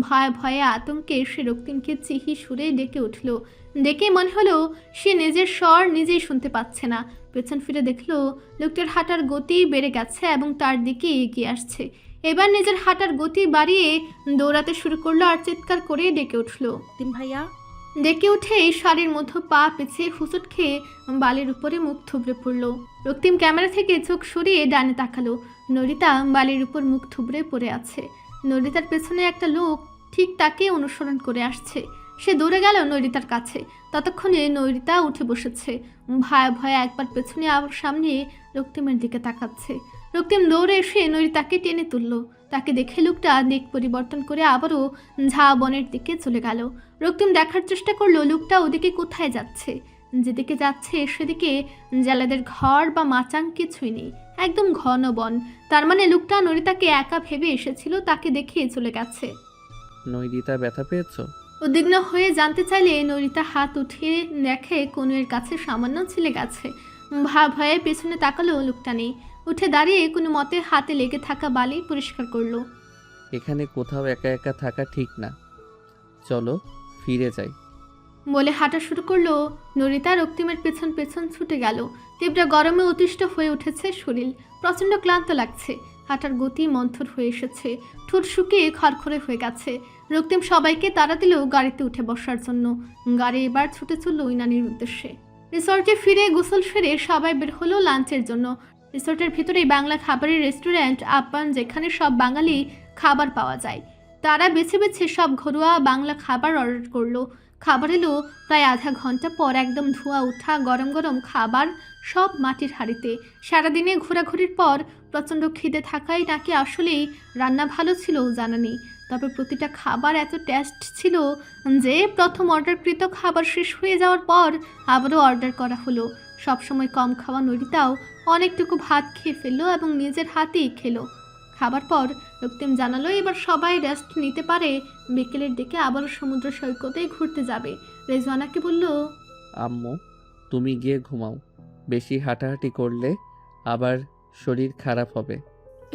[SPEAKER 3] ভয়ে ভয়ে আতঙ্কে সে রক্তিমকে চিহি সুরে ডেকে উঠল। ডেকে মনে হলো সে নিজের স্বর নিজেই শুনতে পাচ্ছে না। পেছন ফিরে দেখলো লোকটার হাঁটার গতি বেড়ে গেছে এবং তার দিকে এগিয়ে আসছে। এবার নিজের হাঁটার গতি বাড়িয়ে দৌড়াতে শুরু করলো আর চিৎকার করে ডেকে উঠল।
[SPEAKER 2] রক্তিম ভাইয়া।
[SPEAKER 3] ডেকে উঠে শাড়ির মধ্যে পা পেঁচিয়ে হুঁচট খেয়ে বালির উপরে মুখ থুবড়ে পড়ল। রক্তিম ক্যামেরা থেকে চোখ সরিয়ে ডানে তাকালো। নরিতা বালির উপর মুখ থুবড়ে পড়ে আছে। নরিতার পেছনে একটা লোক ঠিক তাকে অনুসরণ করে আসছে। সে দৌড়ে গেল নরিতার কাছে। ততক্ষণে নরিতা উঠে বসেছে। ভয়ে ভয়ে একবার পেছনে আবার সামনে রক্তিমের দিকে তাকাচ্ছে। রক্তিম দৌড়ে এসে নরিতাকে টেনে তুলল। তাকে দেখে লোকটা দিক পরিবর্তন করে আবারও ঝাবনের দিকে চলে গেল। রক্তিম দেখার চেষ্টা করলো লোকটা ওদিকে কোথায় যাচ্ছে। যেদিকে যাচ্ছে সেদিকে জেলেদের ঘর বা মাচাং কিছুই নেই, একদম ঘন বন। তার মানে লোকটা নরিতাকে একা ভেবে এসেছিল, তাকে দেখে চলে গেছে।
[SPEAKER 4] নৈরিতা ব্যথা পেয়েছো?
[SPEAKER 3] উদ্বিগ্ন হয়ে জানতে চাইলে নরিতা হাত উঠিয়ে দেখে কনুয়ের কাছে সামান্য ছিলে গেছে। ভয়ে পেছনে তাকালো, লোকটা নেই। উঠে দাঁড়িয়ে কোনো মতে হাতে লেগে থাকা বালি পরিষ্কার করলো।
[SPEAKER 4] এখানে কোথাও একা একা থাকা ঠিক না, চলো ফিরে যাই
[SPEAKER 3] বলে হাঁটা শুরু করলো। নরিতা রক্তিমের পেছন পেছন ছুটে গেল। তীব্র গরমে অতিষ্ঠ হয়ে উঠেছে শরীর, প্রচণ্ড ক্লান্ত লাগছে। হাঁটার গতি মন্থর হয়ে এসেছে, ঠোঁট শুকিয়ে খড়খড়ে হয়ে গেছে। রক্তিম সবাইকে তাড়া দিল গাড়িতে উঠে বসার জন্য। গাড়ি এবার ছুটে চলল ইনানির উদ্দেশ্যে। রিসর্টে ফিরে গোসল সেরে সবাই বের হলো লাঞ্চের জন্য। রিসর্টের ভিতরেই বাংলা খাবারের রেস্টুরেন্ট আপ্যায়ন, যেখানে সব বাঙালি খাবার পাওয়া যায়। তারা বেছে বেছে সব ঘরোয়া বাংলা খাবার অর্ডার করলো। খাবার এলো প্রায় আধা ঘন্টা পর। একদম ধোঁয়া ওঠা গরম গরম খাবার, সব মাটির হাঁড়িতে। সারাদিনে ঘোরাঘুরির পর প্রচণ্ড খিদে থাকায় নাকি আসলেই রান্না ভালো ছিল জানা নেই। তবে প্রতিটা খাবার এত টেস্ট ছিল যে প্রথম অর্ডারকৃত খাবার শেষ হয়ে যাওয়ার পর আবারও অর্ডার করা হলো। সবসময় কম খাওয়া নরিতাও অনেকটুকু ভাত খেয়ে ফেললো এবং নিজের হাতেই খেলো। খাবার পর রক্তিম জানালো এবার সবাই রেস্ট নিতে পারে, বিকেলের দিকে আবারও সমুদ্র সৈকতেই ঘুরতে যাবে। রেজওয়ানাকে বলল,
[SPEAKER 4] আম্মু তুমি গিয়ে ঘুমাও, বেশি হাঁটাহাঁটি করলে আবার শরীর খারাপ হবে।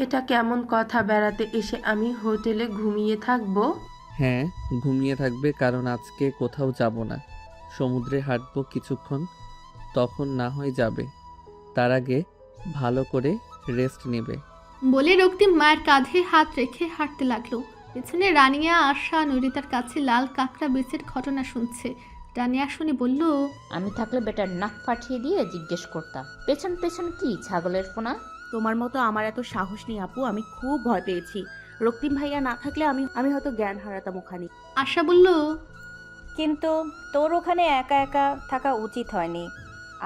[SPEAKER 6] এটা কেমন কথা, বেড়াতে এসে আমি হোটেলে ঘুমিয়ে থাকবো?
[SPEAKER 4] হ্যাঁ ঘুমিয়ে থাকবে, কারণ আজকে কোথাও যাব না, সমুদ্রে হাঁটবো কিছুক্ষণ, তখন না হয় যাবে। তার আগে ভালো করে রেস্ট নেবে।
[SPEAKER 3] বলে রক্তিম মায়ের কাঁধে হাত রেখে হাঁটতে লাগলো। পেছনে রানিয়া আশা নরিতার কাছে লাল কাঁকড়া বেচের ঘটনা শুনছে। রানিয়া শুনে বলল,
[SPEAKER 7] আমি থাকলে বেটার নাক পাঠিয়ে দিয়ে জিজ্ঞেস করতাম পেছন পেছন কি ছাগলের ফোনা।
[SPEAKER 2] তোমার মতো আমার এত সাহস নেই আপু, আমি খুব ভয় পেয়েছি। রক্তিম ভাইয়া না থাকলে আমি হয়তো জ্ঞান হারাতাম ওখানে।
[SPEAKER 3] আশা বলল,
[SPEAKER 5] কিন্তু তোর ওখানে একা একা থাকা উচিত হয়নি।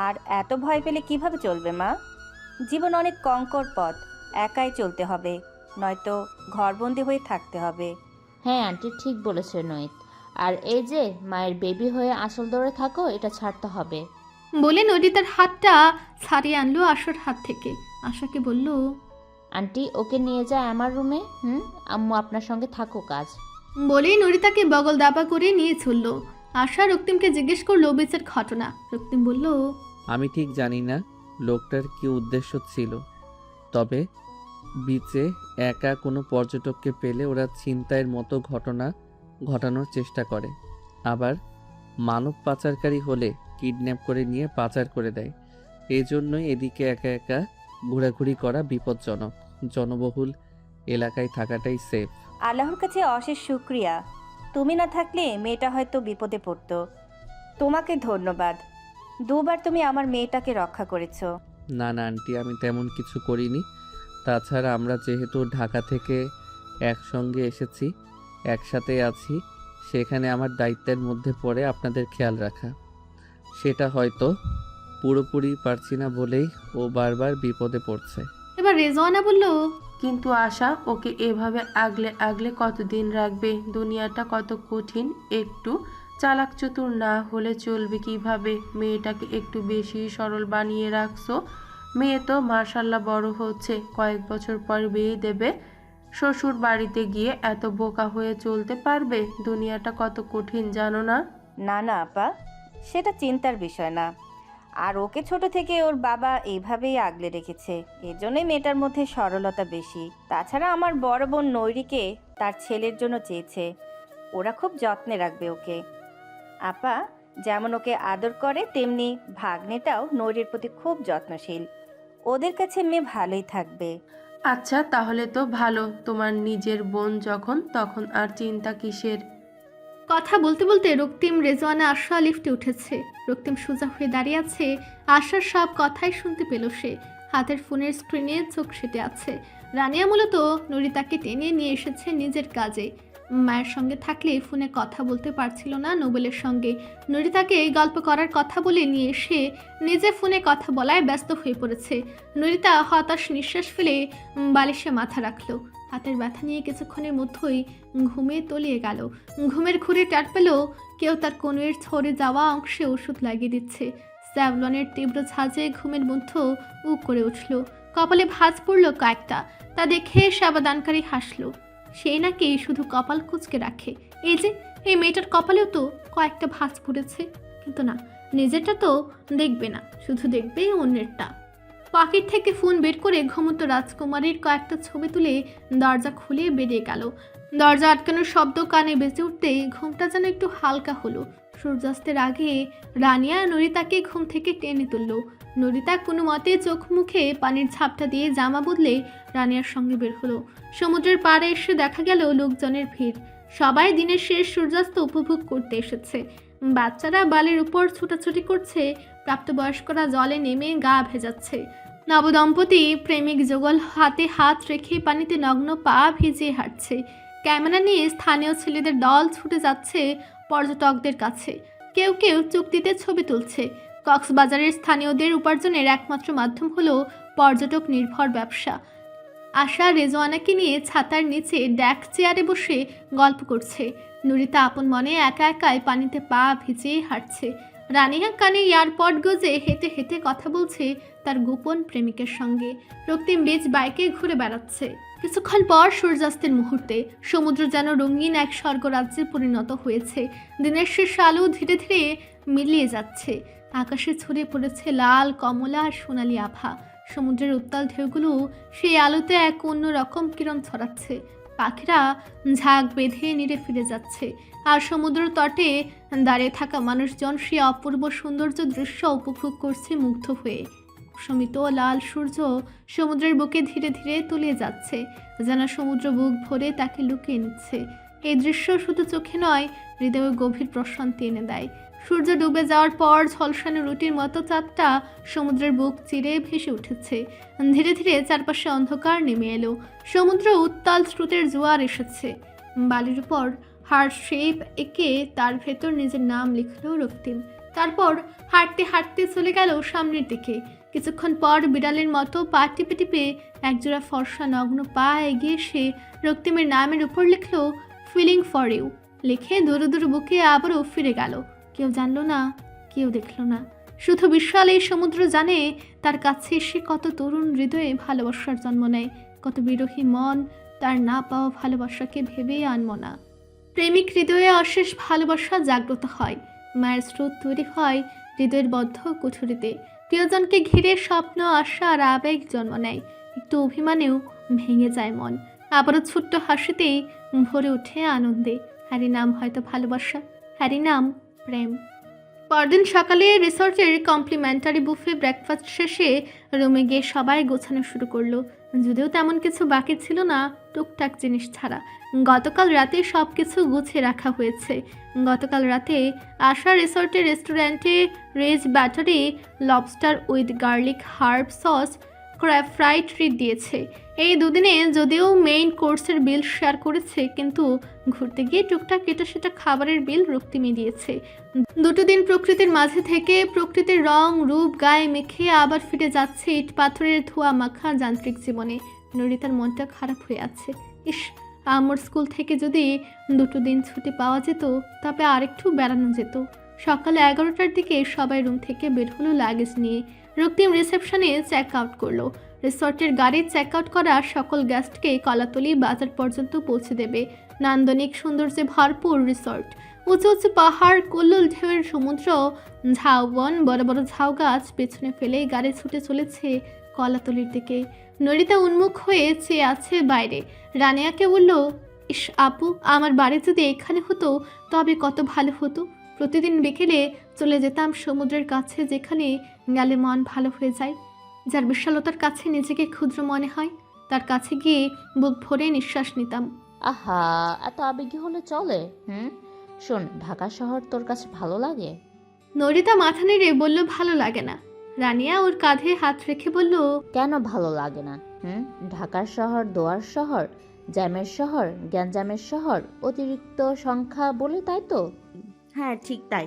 [SPEAKER 5] আর এত ভয় পেলে কিভাবে চলবে মা? জীবন অনেক কঙ্কর পথ, একাই চলতে হবে, নয়তো ঘরবন্দি হয়ে থাকতে হবে।
[SPEAKER 7] হ্যাঁ আন্টি ঠিক বলেছে নৈত। আর এই যে মায়ের বেবি হয়ে আসল দৌড়ে থাকো, এটা ছাড়তে হবে।
[SPEAKER 3] বলে নরিতার হাতটা ছাড়িয়ে আনলো আশার হাত থেকে। আশাকে বলল,
[SPEAKER 7] আন্টি ওকে নিয়ে যায় আমার রুমে। আম্মু আপনার সঙ্গে থাকুক আজ।
[SPEAKER 3] বলেই নরিতাকে বগল দাবা করে নিয়ে চলল। আশা রক্তিমকে জিজ্ঞেস করলো বেচের ঘটনা। রক্তিম বলল,
[SPEAKER 4] আমি ঠিক জানি না লোকটার কি উদ্দেশ্য ছিল, তবে বিচে একা কোনো পর্যটককে পেলে ওরা ছিনতাইয়ের মতো ঘটনা ঘটানোর চেষ্টা করে। আবার মানব পাচারকারী হলে কিডন্যাপ করে নিয়ে পাচার করে দেয়। এই জন্যই এদিকে একা একা ঘোরাঘুরি করা বিপজ্জনক। জনবহুল এলাকায় থাকাটাই সেফ।
[SPEAKER 5] আল্লাহর কাছে অশেষ শুক্রিয়া, তুমি না থাকলে মেয়েটা হয়তো বিপদে পড়তো। তোমাকে ধন্যবাদ, দুবার তুমি আমার মেয়েটাকে রক্ষা করেছো।
[SPEAKER 4] না না আন্টি, আমি তেমন কিছু করিনি। তাছাড়া আমরা যেহেতু ঢাকা থেকে একসঙ্গে এসেছি, একসাথে আছি, সেখানে আমার দায়িত্বের মধ্যে পড়ে আপনাদের খেয়াল রাখা। সেটা হয়তো পুরোপুরি পারছি না বলেই ও বারবার বিপদে পড়ছে।
[SPEAKER 3] এবার রেজওয়ানা বলল,
[SPEAKER 6] কিন্তু আশা, ওকে এভাবে আগলে আগলে কতদিন রাখবে? দুনিয়াটা কত কঠিন। একটু চালাক চতুর না হলে চলবে কিভাবে? মেয়েটাকে একটু বেশি সরল বানিয়ে রাখছো। মেয়ে তো মাশাল্লাহ বড় হচ্ছে, কয়েক বছর পর বিয়ে দেবে। শ্বশুর বাড়িতে গিয়ে এত বোকা হয়ে চলতে পারবে? দুনিয়াটা কত কঠিন জানো না?
[SPEAKER 5] না না আপা, সেটা চিন্তার বিষয় না। আর ওকে ছোট থেকে ওর বাবা এইভাবেই আগলে রেখেছে, এজন্যই মেয়েটার মধ্যে সরলতা বেশি। তাছাড়া আমার বড় বোন নৈরিকে তার ছেলের জন্য চেয়েছে, ওরা খুব যত্নে রাখবে ওকে। আপা যেমন ওকে আদর করে, তেমনি ভাগ্নেটাও নৈরির প্রতি খুব যত্নশীল। ওদের কাছে মেয়ে ভালোই থাকবে।
[SPEAKER 6] আচ্ছা তাহলে তো ভালো। তোমার নিজের বোন যখন, তখন আর চিন্তা কিসের?
[SPEAKER 3] কথা বলতে বলতে রক্তিম, রেজওয়ানা, আশা লিফটে উঠেছে। রক্তিম সোজা হয়ে দাঁড়িয়ে আছে। আশার সব কথাই শুনতে পেল সে। হাতের ফোনের স্ক্রিনে চোখ সেটে আছে। রানিয়া মূলত নরিতাকে টেনে নিয়ে এসেছে নিজের কাজে। মায়ের সঙ্গে থাকলে ফোনে কথা বলতে পারছিল না নোবেলের সঙ্গে। নরিতাকে গল্প করার কথা বলে নিয়ে এসে নিজে ফোনে কথা বলায় ব্যস্ত হয়ে পড়েছে। নরিতা হতাশ নিঃশ্বাস ফেলে বালিশে মাথা রাখলো। হাতের ব্যথা নিয়ে কিছুক্ষণের মধ্যেই ঘুমে তলিয়ে গেল। ঘুমের ঘুরে টার পেল কেউ তার কনুয়ের ছড়ে যাওয়া অংশে ওষুধ লাগিয়ে দিচ্ছে। স্যাভলনের তীব্র ঝাঁজে ঘুমের মধ্য উক করে উঠল। কপালে ভাঁজ পড়ল কয়েকটা। তা দেখে সেবাদানকারী হাসল। সেই নাকি শুধু কপাল কুঁচকে রাখে। এই মেয়েটার কপালেও তো কয়েকটা ভাঁজ পড়েছে। কিন্তু না, নিজেরটা তো দেখবে না, শুধু দেখবে অন্যেরটা। পকেট থেকে ফোন বের করে ঘুমন্ত রাজকুমারীর কয়েকটা ছবি তুলে দরজা খুলে বেরিয়ে গেল। দরজা আটকানোর শব্দ কানে বেজে উঠতেই ঘুমটা যেন একটু হালকা হলো। সূর্যাস্তের আগে রানিয়া নরিতাকে ঘুম থেকে টেনে তুলল। নরিতা কোনো মতে চোখ মুখে পানির ঝাপটা দিয়ে জামা বদলে রানিয়ার সঙ্গে বের হলো। সমুদ্রের পাড়ে এসে দেখা গেল লোকজনের ভিড়। সবাই দিনের শেষ সূর্যাস্ত উপভোগ করতে এসেছে। বাচ্চারা বালির উপর ছুটাছুটি করছে, প্রাপ্তবয়স্করা জলে নেমে গা ভেজাচ্ছে। নবদম্পতি প্রেমিক যুগল হাতে হাত রেখে পানিতে নগ্ন পা ভিজিয়ে হাঁটছে। ক্যামেরা নিয়ে স্থানীয় ছেলেদের দল ছুটে যাচ্ছে পর্যটকদের কাছে। কেউ কেউ চুক্তিতে ছবি তুলছে। কক্সবাজারের স্থানীয়দের উপার্জনের একমাত্র মাধ্যম হলো পর্যটক নির্ভর ব্যবসা। আশা রেজওয়ানাকে নিয়ে ছাতার নিচে ড্যাক চেয়ারে বসে গল্প করছে। নুরিতা আপন মনে একা একাই পানিতে পা ভিজিয়ে হাঁটছে। রানিয়া কানে এয়ারপড গজে হেঁটে হেঁটে কথা বলছে তার গোপন প্রেমিকের সঙ্গে। রক্তিম বীচ বাইকে ঘুরে বেড়াচ্ছে। কিছুক্ষণ পর সূর্যাস্তের মুহূর্তে সমুদ্র যেন রঙিন এক স্বর্গরাজ্যে পরিণত হয়েছে। দিনের শেষ আলো ধীরে ধীরে মিলিয়ে যাচ্ছে। আকাশে ছড়িয়ে পড়েছে লাল, কমলা আর সোনালি আভা। সমুদ্রের উত্তাল ঢেউগুলো সেই আলোতে এক অন্যরকম কিরণ ছড়াচ্ছে। পাখিরা ঝাঁক বেঁধে নিড়ে ফিরে যাচ্ছে। আর সমুদ্র তটে দাঁড়িয়ে থাকা মানুষজন সে অপূর্ব সৌন্দর্য দৃশ্য উপভোগ করছে মুগ্ধ হয়ে। শমিত লাল সূর্য সমুদ্রের বুকে ধীরে ধীরে তলিয়ে যাচ্ছে, যেন সমুদ্র বুক ভরে তাকে লুকিয়ে নিচ্ছে। এই দৃশ্য শুধু চোখে নয়, হৃদয়ে গভীর প্রশান্তি এনে দেয়। সূর্য ডুবে যাওয়ার পর ঝলসানো রুটির মতো চাঁদটা সমুদ্রের বুক চিরে ভেসে উঠেছে। ধীরে ধীরে চারপাশে অন্ধকার নেমে এলো। সমুদ্র উত্তাল স্রোতের জোয়ার এসেছে। বালির উপর হার্ট শেপ এঁকে তার ভেতর নিজের নাম লিখল রক্তিম। তারপর হাঁটতে হাঁটতে চলে গেল সামনের দিকে। কিছুক্ষণ পর বিড়ালের মতো পা টিপে টিপে একজোড়া ফর্সা নগ্ন পা এগিয়ে এসে রক্তিমের নামের উপর লিখল ফিলিং ফর ইউ। লিখে দূর দূর বুকে আবারও ফিরে গেল। কেউ জানলো না, কেউ দেখলো না। শুধু বিশাল এই সমুদ্র জানে তার কাছে এসে কত তরুণ হৃদয়ে ভালোবাসার জন্ম নেয়, কত বিরহী মন তার না পাওয়া ভালোবাসাকে ভেবেই আনমো না। প্রেমিক হৃদয়ে অশেষ ভালোবাসা জাগ্রত হয়। মায়ের স্রোত তৈরি হয় হৃদয়ের বদ্ধ কুঠুরিতে। প্রিয়জনকে ঘিরে স্বপ্ন, আশা আর আবেগ জন্ম নেয়। একটু অভিমানেও ভেঙে যায় মন। আবারও ছোট্ট হাসিতেই ভরে ওঠে আনন্দে। হ্যারি নাম হয়তো ভালোবাসা, হ্যারি নাম প্রেম। পরদিন সকালে রিসর্টের কমপ্লিমেন্টারি বুফে ব্রেকফাস্ট শেষে রুমে গিয়ে সবাই গোছানো শুরু করলো। যদিও তেমন কিছু বাকি ছিল না, টুকটাক জিনিস ছাড়া। গতকাল রাতে সব কিছু গুছিয়ে রাখা হয়েছে। গতকাল রাতে আশা রিসর্টের রেস্টুরেন্টে রেজ ব্যাটারি lobster with garlic herb sauce crab fry treat দিয়েছে। এই দুদিনে যদিও মেইন কোর্সের বিল শেয়ার করেছে, কিন্তু ঘুরতে গিয়ে টুকটাক এটা সেটা খাবারের বিল রক্তিমই দিয়েছে। দুটো দিন প্রকৃতির মাঝে থেকে প্রকৃতির রং রূপ গায়ে মেখে আবার ফিরে যাচ্ছে ইট পাথরের ধোয়া মাখা যান্ত্রিক জীবনে। নরিতার মনটা খারাপ হয়ে আছে। ইস, আমার স্কুল থেকে যদি দুটো দিন ছুটি পাওয়া যেত, তবে আরেকটু বেড়ানো যেত। সকালে 11টার দিকে সবাই রুম থেকে বের হলো লাগেজ নিয়ে। রক্তিম রিসেপশনে চেক আউট করলো। রিসর্টের গাড়ি চেক আউট করা সকল গেস্টকে কলাতলি বাজার পর্যন্ত পৌঁছে দেবে। নান্দনিক সৌন্দর্যে ভরপুর রিসর্ট, উঁচু উঁচু পাহাড়, কল্লোল ঢেউয়ের সমুদ্র, ঝাউবন, বড় বড় ঝাউ গাছ পেছনে ফেলে গাড়ি ছুটে চলেছে কলাতলির দিকে। নরিতা উন্মুখ হয়ে চেয়ে আছে বাইরে। রানিয়াকে বলল, ইস আপু, আমার বাড়ি যদি এখানে হতো তবে কত ভালো হতো। প্রতিদিন বিকেলে চলে যেতাম সমুদ্রের কাছে, যেখানে গেলে মন ভালো হয়ে যায়। যার বিশালতার কাছে নিজেকে ক্ষুদ্র মনে হয়, তার কাছে গিয়ে বুক ভরে নিঃশ্বাস নিতাম।
[SPEAKER 7] আহা, এত আবেগী হলে চলে? শোন, ঢাকা শহর তোর কাছে ভালো লাগে?
[SPEAKER 3] নরিতা মাথা নেড়ে বলল, ভালো লাগে না। রানিয়া ওর কাঁধে হাত রেখে বলল,
[SPEAKER 7] কেন ভালো লাগে না? ঢাকার শহর দোয়ার শহর, জ্যামের শহর, গ্যাঞ্জামের শহর, অতিরিক্ত সংখ্যা বলে, তাই তো?
[SPEAKER 2] হ্যাঁ, ঠিক তাই।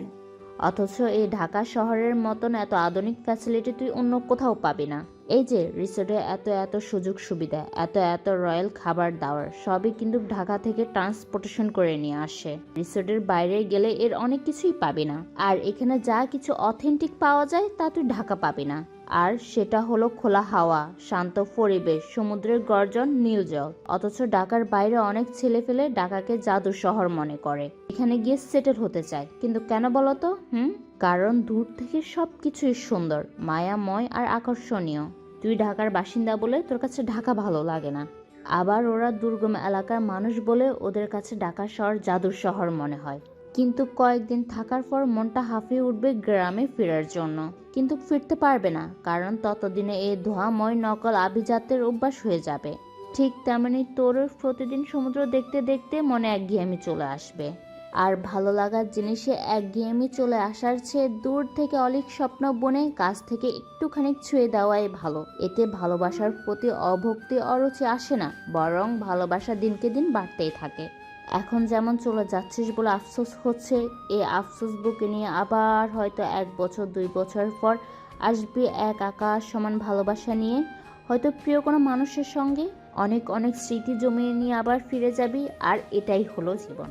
[SPEAKER 7] অথচ এই ঢাকা শহরের মতন এত আধুনিক ফ্যাসিলিটি তুই অন্য কোথাও পাবি না। এই যে রিসোর্টে এত এত সুযোগ সুবিধা, এত এত রয়্যাল খাবার দাবার, সবই কিন্তু ঢাকা থেকে ট্রান্সপোর্টেশন করে নিয়ে আসে। রিসোর্টের বাইরে গেলে এর অনেক কিছুই পাবি না। আর এখানে যা কিছু অথেন্টিক পাওয়া যায় তা তুই ঢাকা পাবি না। আর সেটা হলো খোলা হাওয়া, শান্ত পরিবেশ, সমুদ্রের গর্জন, নীল জল। অথচ ঢাকার বাইরে অনেক ছেলে ফেলে ঢাকাকে জাদুর শহর মনে করে, এখানে গিয়ে সেটেল হতে চায়। কিন্তু কেন বলতো? কারণ দূর থেকে সবকিছুই সুন্দর, মায়াময় আর আকর্ষণীয়। তুই ঢাকার বাসিন্দা বলে তোর কাছে ঢাকা ভালো লাগে না। আবার ওরা দুর্গম এলাকার মানুষ বলে ওদের কাছে ঢাকা শহর জাদুর শহর মনে হয়। কিন্তু কয়েকদিন থাকার পর মনটা হাঁপিয়ে উঠবে গ্রামে ফেরার জন্য, কিন্তু ফিরতে পারবে না, কারণ ততদিনে এই ধোঁয়াময় নকল আভিজাত্যের অভ্যাস হয়ে যাবে। ঠিক তেমনি তোর প্রতিদিন সমুদ্র দেখতে দেখতে মনে একঘেয়েমি চলে আসবে। আর ভালো লাগার জিনিসে একঘেয়েমি চলে আসার চেয়ে দূর থেকে অলিক স্বপ্ন বনে কাছ থেকে একটুখানি ছুঁয়ে দেওয়াই ভালো। এতে ভালোবাসার প্রতি অভক্তি অরুচি আসে না, বরং ভালোবাসা দিনকে দিন বাড়তেই থাকে। এখন যেমন চলে যাচ্ছিস বলে আফসোস হচ্ছে, এই আফসোস বুকে নিয়ে আবার হয়তো 1 বছর 2 বছর পর আসবি এক আকাশ সমান ভালোবাসা নিয়ে, হয়তো প্রিয় কোনো মানুষের সঙ্গে অনেক অনেক স্মৃতি জমিয়ে নিয়ে আবার ফিরে যাবি। আর এটাই হলো জীবন।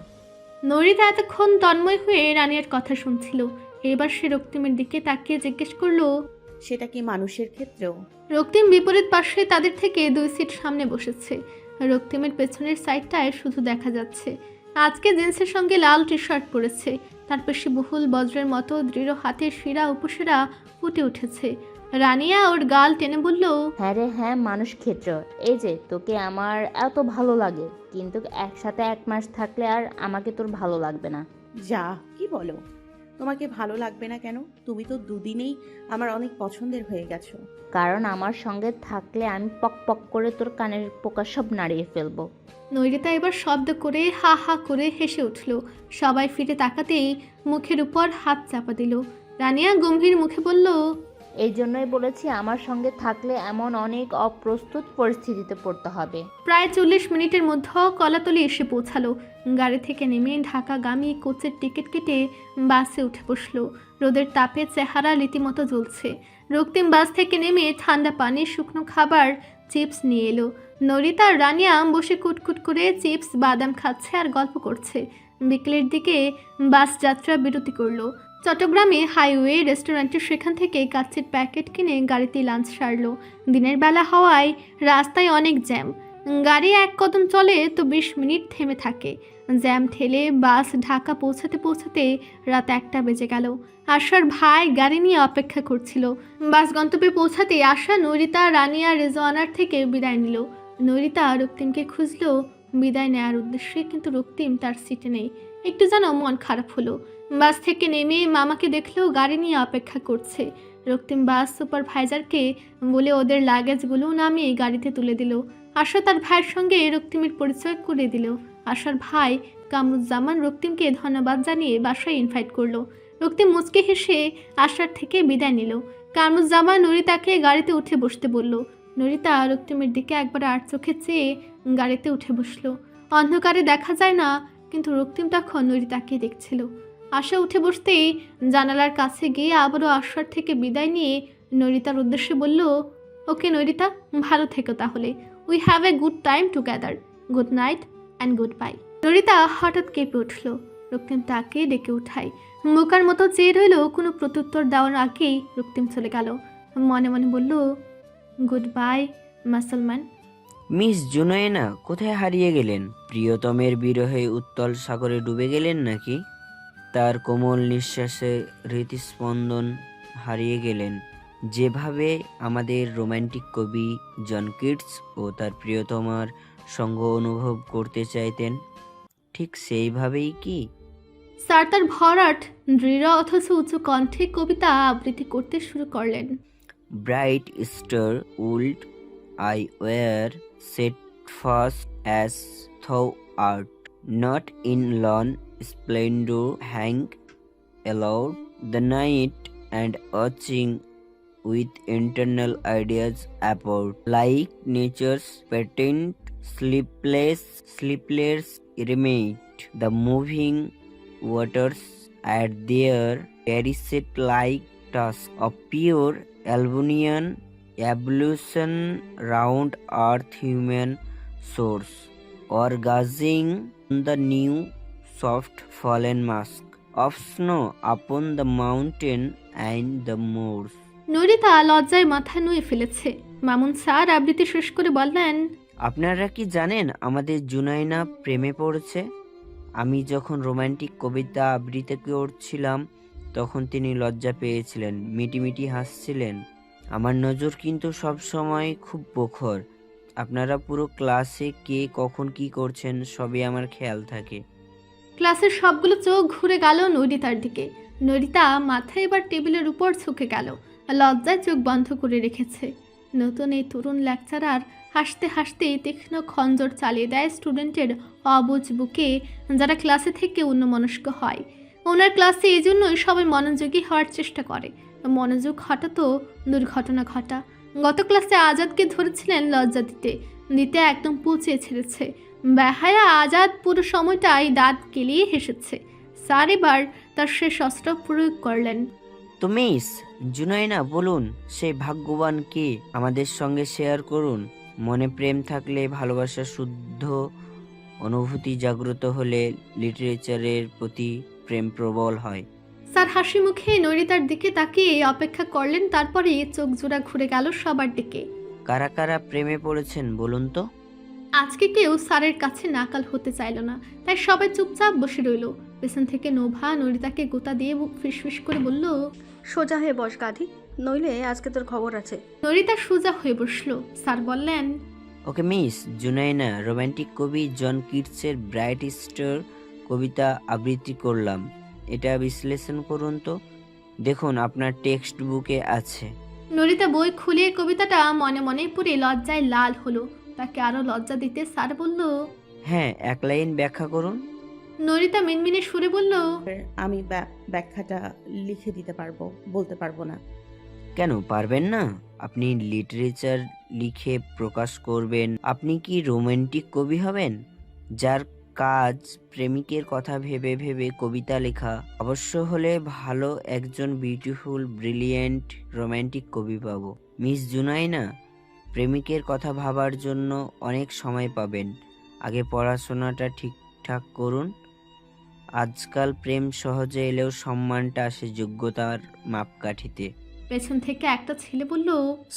[SPEAKER 3] নরিতা এতক্ষণ তন্ময় হয়ে রানিয়ার কথা শুনছিল। এবার সে রক্তিমের দিকে তাকিয়ে জিজ্ঞেস করলো,
[SPEAKER 2] সেটা কি মানুষের ক্ষেত্রেও?
[SPEAKER 3] রক্তিম বিপরীত পাশে তাদের থেকে 2 সিট সামনে বসেছে। রক্তিমের পেছনের সাইডটায় শুধু দেখা যাচ্ছে। আজকে জিন্সের সঙ্গে লাল টি শার্ট পরেছে। তার পেশি বহুল বজ্রের মতো দৃঢ় হাতের শিরা উপশিরা ফুটে উঠেছে। রানিয়া ওর গাল টেনে বলল,
[SPEAKER 7] হ্যাঁ রে হ্যাঁ, মানুষ ক্ষেত্র। এই যে তোকে আমার এত ভালো লাগে, কিন্তু একসাথে 1 মাস থাকলে আর আমাকে তোর ভালো লাগবে না।
[SPEAKER 2] যা, কি বলো? তোমাকে ভালো লাগবে না কেন? তুমি তো দুদিনেই আমার অনেক পছন্দের হয়ে গেছো।
[SPEAKER 7] কারণ আমার সঙ্গে থাকলে আমি পক পক করে তোর কানের পোকা সব নাড়িয়ে ফেলবো।
[SPEAKER 3] নৈরিতা এবার শব্দ করে হা হা করে হেসে উঠল। সবাই ফিরে তাকাতেই মুখের উপর হাত চাপা দিল। রানিয়া গম্ভীর মুখে বলল,
[SPEAKER 7] এই জন্যই বলেছি আমার সঙ্গে থাকলে এমন অনেক অপ্রস্তুত পরিস্থিতিতে পড়তে হবে।
[SPEAKER 3] প্রায় 40 মিনিটের মধ্যে কলাতলি এসে পৌঁছালো। গাড়ি থেকে নেমে ঢাকাগামী কোচের টিকিট কেটে বাসে উঠে বসলো। রোদের তাপে চেহারা রীতিমতো জ্বলছে। রক্তিম বাস থেকে নেমে ঠান্ডা পানি, শুকনো খাবার, চিপস নিয়ে এলো। নরিতা আর রানিয়া বসে কুটকুট করে চিপস বাদাম খাচ্ছে আর গল্প করছে। বিকেলের দিকে বাস যাত্রা বিরতি করলো। চট্টগ্রামে হাইওয়ে রেস্টুরেন্টে সেখান থেকে কাচ্চির প্যাকেট কিনে গাড়িতে লাঞ্চ সারলো। দিনের বেলা হওয়ায় রাস্তায় অনেক জ্যাম। গাড়ি 1 কদম চলে তো 20 মিনিট থেমে থাকে। জ্যাম ঠেলে বাস ঢাকা পৌঁছাতে পৌঁছাতে রাত 1টা বেজে গেল। আশার ভাই গাড়ি নিয়ে অপেক্ষা করছিল। বাস গন্তব্যে পৌঁছাতে আশা নরিতা, রানিয়া, রেজওয়ানার থেকে বিদায় নিল। নরিতা রক্তিমকে খুঁজলো বিদায় নেওয়ার উদ্দেশ্যে, কিন্তু রক্তিম তার সিটে নেই। একটু যেন মন খারাপ হলো। বাস থেকে নেমে মামাকে দেখলেও গাড়ি নিয়ে অপেক্ষা করছে। রক্তিম বাস সুপারভাইজারকে বলে ওদের লাগেজগুলো নামিয়ে গাড়িতে তুলে দিল। আশা তার ভাইয়ের সঙ্গে রক্তিমের পরিচয় করে দিল। আশার ভাই কামরুজ্জামান রক্তিমকে ধন্যবাদ জানিয়ে বাসায় ইনভাইট করলো। রক্তিম মুচকে হেসে আশার থেকে বিদায় নিল। কামরুজ্জামান নরিতাকে গাড়িতে উঠে বসতে বলল। নরিতা রক্তিমের দিকে একবার আর চোখে চেয়ে গাড়িতে উঠে বসলো। অন্ধকারে দেখা যায় না, কিন্তু রক্তিম তখন নরিতাকে দেখছিল। আশা উঠে বসতেই জানালার কাছে গিয়ে আবারও আশার থেকে বিদায় নিয়ে নরিতার উদ্দেশ্যে বলল, ওকে নরিতা, ভালো থেকো তাহলে। We have a good time together. Good night and good bye. Narita হঠাৎ কেঁপে উঠল। রক্তিম তাকে ডেকে উঠায়। বোকার মতো চেয়ে রইল, কোনো প্রত্যুত্তর দেওয়ার আগেই রক্তিম চলে গেল। মনে মনে বলল, গুড বাই মুসলমান।
[SPEAKER 8] মিস জুনায়না কোথায় হারিয়ে গেলেন? প্রিয়তমের বিরহে উত্তল সাগরে ডুবে গেলেন নাকি? তার কোমল নিঃশ্বাসে হৃদস্পন্দন হারিয়ে গেলেন, যেভাবে আমাদের রোমান্টিক কবি জন কিটস ও তার প্রিয়তমার সঙ্গ অনুভব করতে চাইতেন, ঠিক সেইভাবেই কি?
[SPEAKER 3] স্যার তার ভরাট দৃঢ় অথচ উঁচু কণ্ঠে কবিতা আবৃত্তি করতে শুরু করলেন।
[SPEAKER 8] Bright star উল্ড I were set fast as thou art, not in lone splendor hang aloud the night and watching with internal ideas about, like nature's patent sleepless remit, the moving waters at their caressed like tusk of pure Albanian ablution round earth human source, or gazing on the new soft fallen mask of snow upon the mountain and the moors.
[SPEAKER 3] নরিতা লজ্জায় মাথা নুয়ে ফেলেছে। Mamun sir আবৃত্তি শেষ করে বললেন,
[SPEAKER 8] আপনারা কি জানেন আমাদের জুনাইনা প্রেমে পড়েছে? আমি যখন রোমান্টিক কবিতা আবৃত্তি করছিলাম তখন তিনি লজ্জা পেয়েছিলেন, মিটিমিটি হাসছিলেন। আমার নজর কিন্তু সব সময় খুব প্রখর। আপনারা পুরো ক্লাসে কে কখন কি করছেন সবই আমার খেয়াল থাকে।
[SPEAKER 3] ক্লাসের সবগুলো চোখ ঘুরে গেল নরিতার দিকে। নরিতা মাথা এবার টেবিলের উপর ঝুঁকে গেল, লজ্জায় চোখ বন্ধ করে রেখেছে। নতুন এই তরুণ লেকচারার হাসতে হাসতে তীক্ষ্ণ খঞ্জর চালিয়ে দেয় স্টুডেন্টের অবুঝ বুকে, যারা ক্লাসে থেকে অন্যমনস্ক হয়। ওনার ক্লাসে এই জন্যই সবাই মনোযোগী হওয়ার চেষ্টা করে। মনোযোগ হঠাৎও দুর্ঘটনা ঘটা। গত ক্লাসে আজাদকে ধরেছিলেন লজ্জা দিতে একদম পুচিয়ে ছেড়েছে। বেহায়া আজাদ পুরো সময়টাই দাঁত কেলিয়ে হেসেছে। স্যার এবার তার শেষ অস্ত্র প্রয়োগ করলেন।
[SPEAKER 8] তো মিস জুনাইনা বলুন, সেই ভাগ্যবান কে? আমাদের সঙ্গে শেয়ার করুন। মনে প্রেম থাকলে, ভালোবাসার শুদ্ধ অনুভূতি জাগ্রত হলে লিটারেচারের প্রতি প্রেম প্রবল হয়।
[SPEAKER 3] স্যার হাসি মুখে নরিতার দিকে তাকিয়ে অপেক্ষা করলেন, তারপরে চোখ জোড়া ঘুরে গেল সবার দিকে।
[SPEAKER 8] কারা কারা প্রেমে পড়েছেন বলুন তো?
[SPEAKER 3] আজকে কেউ স্যারের কাছে নাকাল হতে চাইল না, তাই সবাই চুপচাপ বসে রইল। পেছন থেকে নোভা নরিতাকে গোতা দিয়ে বুক ফিসফিস করে বলল,
[SPEAKER 9] সোজা হয়ে বস গাধি, নইলে আজকে তোর খবর আছে।
[SPEAKER 3] নরিতা সোজা হয়ে বসলো। স্যার বললেন,
[SPEAKER 8] ওকে মিস জুনাইনা, রোমান্টিক কবি জন কিটসের ব্রাইট স্টার কবিতা আবৃত্তি করলাম। এটা বিশ্লেষণ করুন তো। দেখুন আপনার টেক্সট বুকে আছে।
[SPEAKER 3] নরিতা বই খুলে কবিতাটা মনে মনে পড়ে লজ্জায় লাল হলো। তাকে আরো লজ্জা দিতে স্যার বলল,
[SPEAKER 8] হ্যাঁ, এক লাইন ব্যাখ্যা করুন।
[SPEAKER 3] নরিতা মিনমিনে সুরে বলল,
[SPEAKER 2] আমি ব্যাখ্যাটা লিখে দিতে পারবো, বলতে পারবো না।
[SPEAKER 8] কেন পারবেন না? আপনি লিটারেচার লিখে প্রকাশ করবেন। আপনি কি রোমান্টিক কবি হবেন, যার কাজ প্রেমিকের কথা ভেবে ভেবে কবিতা লেখা? অবশ্য হলে ভালো একজন বিউটিফুল ব্রিলিয়েন্ট রোমান্টিক কবি পাবো। মিস জুনাইনা, প্রেমিকের কথা ভাবার জন্য অনেক সময় পাবেন। আগে পড়াশোনাটা ঠিকঠাক করুন। আজকাল প্রেম সহজে এলেও সম্মানটা আসে যোগ্যতার মাপকাঠিতে।
[SPEAKER 3] পেছন থেকে একটা ছেলে বলল,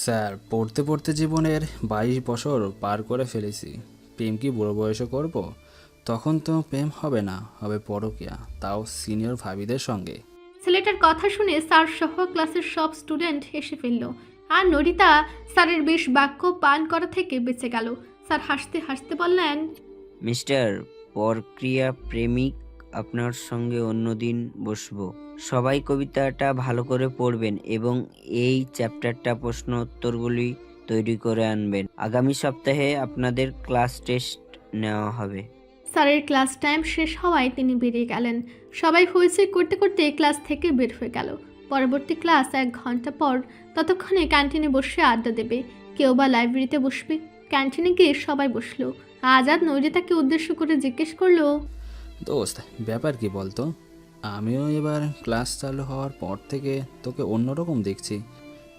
[SPEAKER 10] স্যার, পড়তে পড়তে জীবনের 22 বছর পার করে ফেলেছি। প্রেম কি বুড়ো বয়সে করব? তখন তো প্রেম হবে না, হবে পরকীয়া, তাও সিনিয়র ভাবিদের সঙ্গে।
[SPEAKER 3] ছেলেটার কথা শুনে স্যার সহ ক্লাসের সব স্টুডেন্ট হেসে ফেলল। আর নরিতা স্যারের বেশ বাক্য পান করা থেকে বেঁচে গেল। স্যার হাসতে হাসতে বললেন,
[SPEAKER 8] মিস্টার পরক্রিয়া প্রেমিক আপনার সঙ্গে অন্যদিন বসবো। সবাই কবিতাটা ভালো করে পড়বেন এবং এই চ্যাপ্টারটা প্রশ্ন উত্তরগুলি তৈরি করে আনবেন। আগামী সপ্তাহে আপনাদের ক্লাস টেস্ট নেওয়া হবে।
[SPEAKER 3] স্যারের ক্লাস টাইম শেষ হওয়ায় তিনি বেরিয়ে গেলেন। সবাই হইচই করতে করতে ক্লাস থেকে বের হয়ে গেল। পরবর্তী ক্লাস 1 ঘন্টা পর। ততক্ষণে ক্যান্টিনে বসে আড্ডা দেবে, কেউ বা লাইব্রেরিতে বসবে। ক্যান্টিনে গিয়ে সবাই বসলো। আজাদ নৈরিতাকে উদ্দেশ্য করে জিজ্ঞেস করলো,
[SPEAKER 10] দোস্ত ব্যাপার কি বলতো? আমিও এবার ক্লাস চালু হওয়ার পর থেকে তোকে অন্যরকম দেখছি।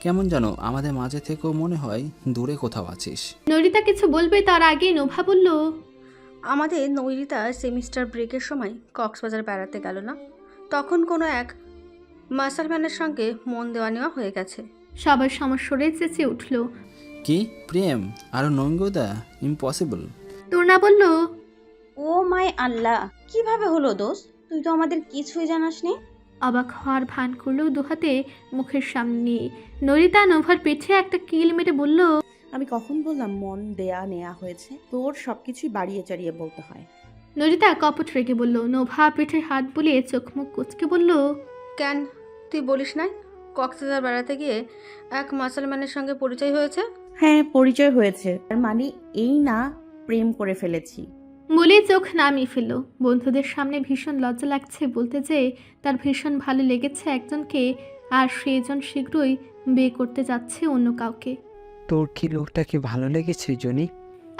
[SPEAKER 10] কেমন যেন আমাদের মাঝে থেকেও মনে হয় দূরে কোথাও আছিস।
[SPEAKER 3] নৈরিতা কিছু বলবে তার আগেই নোভা বলল,
[SPEAKER 9] আমাদের নৈরিতা সেমিস্টার ব্রেকের সময় কক্সবাজার বেড়াতে গেল না, তখন কোনো এক মাসালম্যানের সঙ্গে মন দেওয়া নেওয়া হয়ে গেছে।
[SPEAKER 3] সবাই সমস্যরে চেঁচিয়ে উঠল।
[SPEAKER 10] কি প্রেম আরও নঙ্গদা? ইম্পসিবল।
[SPEAKER 3] তুর্না বলল,
[SPEAKER 11] ও মাই আল্লাহ, কিভাবে হলো দোস্ত? তুই তো আমাদের কিছুই জানাসনি।
[SPEAKER 3] অবাক হওয়ার ভান করলো দুহাতে মুখের সামনে নিয়ে। নৈরিতা নোভার পিঠে একটা কিল মেরে বলল,
[SPEAKER 2] আমি কখন বললাম মন দেয়া নেয়া হয়েছে? তোর সবকিছুই বাড়িয়ে চাড়িয়ে বলতে হয়।
[SPEAKER 3] নৈরিতা কপট রেগে বলল। নোভা পিঠে হাত বুলিয়ে চোখ মুখ কুচকে বলল,
[SPEAKER 9] কেন তুই বলিস নাই কক্সবাজার বেড়াতে গিয়ে এক মাসালম্যানের সঙ্গে পরিচয় হয়েছে?
[SPEAKER 2] হ্যাঁ, পরিচয় হয়েছে, তার মানে এই না প্রেম করে ফেলেছি।
[SPEAKER 3] বলে চোখ নামিয়ে ফেলল। বন্ধুদের সামনে ভীষণ লজ্জা লাগছে বলতে যে তার ভীষণ ভালো লেগেছে একজনকে, আর সেজন শীঘ্রই বিয়ে করতে যাচ্ছে অন্য কাউকে।
[SPEAKER 12] তোর কি লোকটাকে ভালো লেগেছে জনি?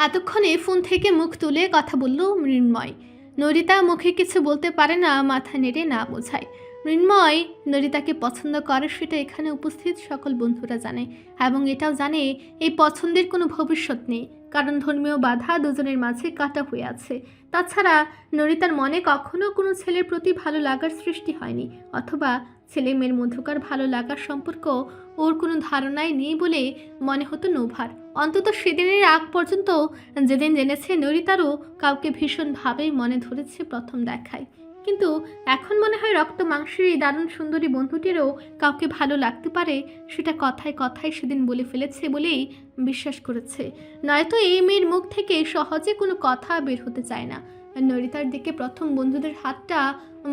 [SPEAKER 3] এতক্ষণে ফোন থেকে মুখ তুলে কথা বলল মৃন্ময়। নরিতা মুখে কিছু বলতে পারে না, মাথা নেড়ে না বোঝায়। মৃন্ময় নরিতাকে পছন্দ করে সেটা এখানে উপস্থিত সকল বন্ধুরা জানে, এবং এটাও জানে এই পছন্দের কোনো ভবিষ্যৎ নেই, কারণ ধর্মীয় বাধা দুজনের মাঝে কাটা হয়ে আছে। তাছাড়া নরিতার মনে কখনো কোনো ছেলের প্রতি ভালো লাগার সৃষ্টি হয়নি, অথবা ছেলে মেয়ের মধ্যকার ভালো লাগার সম্পর্ক ওর কোনো ধারণাই নেই বলে মনে হতো নোভার। অন্তত সেদিনের আগ পর্যন্ত, যেদিন জেনেছে নরিতারও কাউকে ভীষণভাবেই মনে ধরেছে প্রথম দেখায়। কিন্তু এখন মনে হয় রক্ত মাংসের এই দারুণ সুন্দরী বন্ধুটিরও কাউকে ভালো লাগতে পারে, সেটা কথায় কথায় সেদিন বলে ফেলেছে বলেই বিশ্বাস করেছে। নয়তো এই মেয়ের মুখ থেকে সহজে কোনো কথা বের হতে চায় না। নরিতার দিকে প্রথম বন্ধুদের হাতটা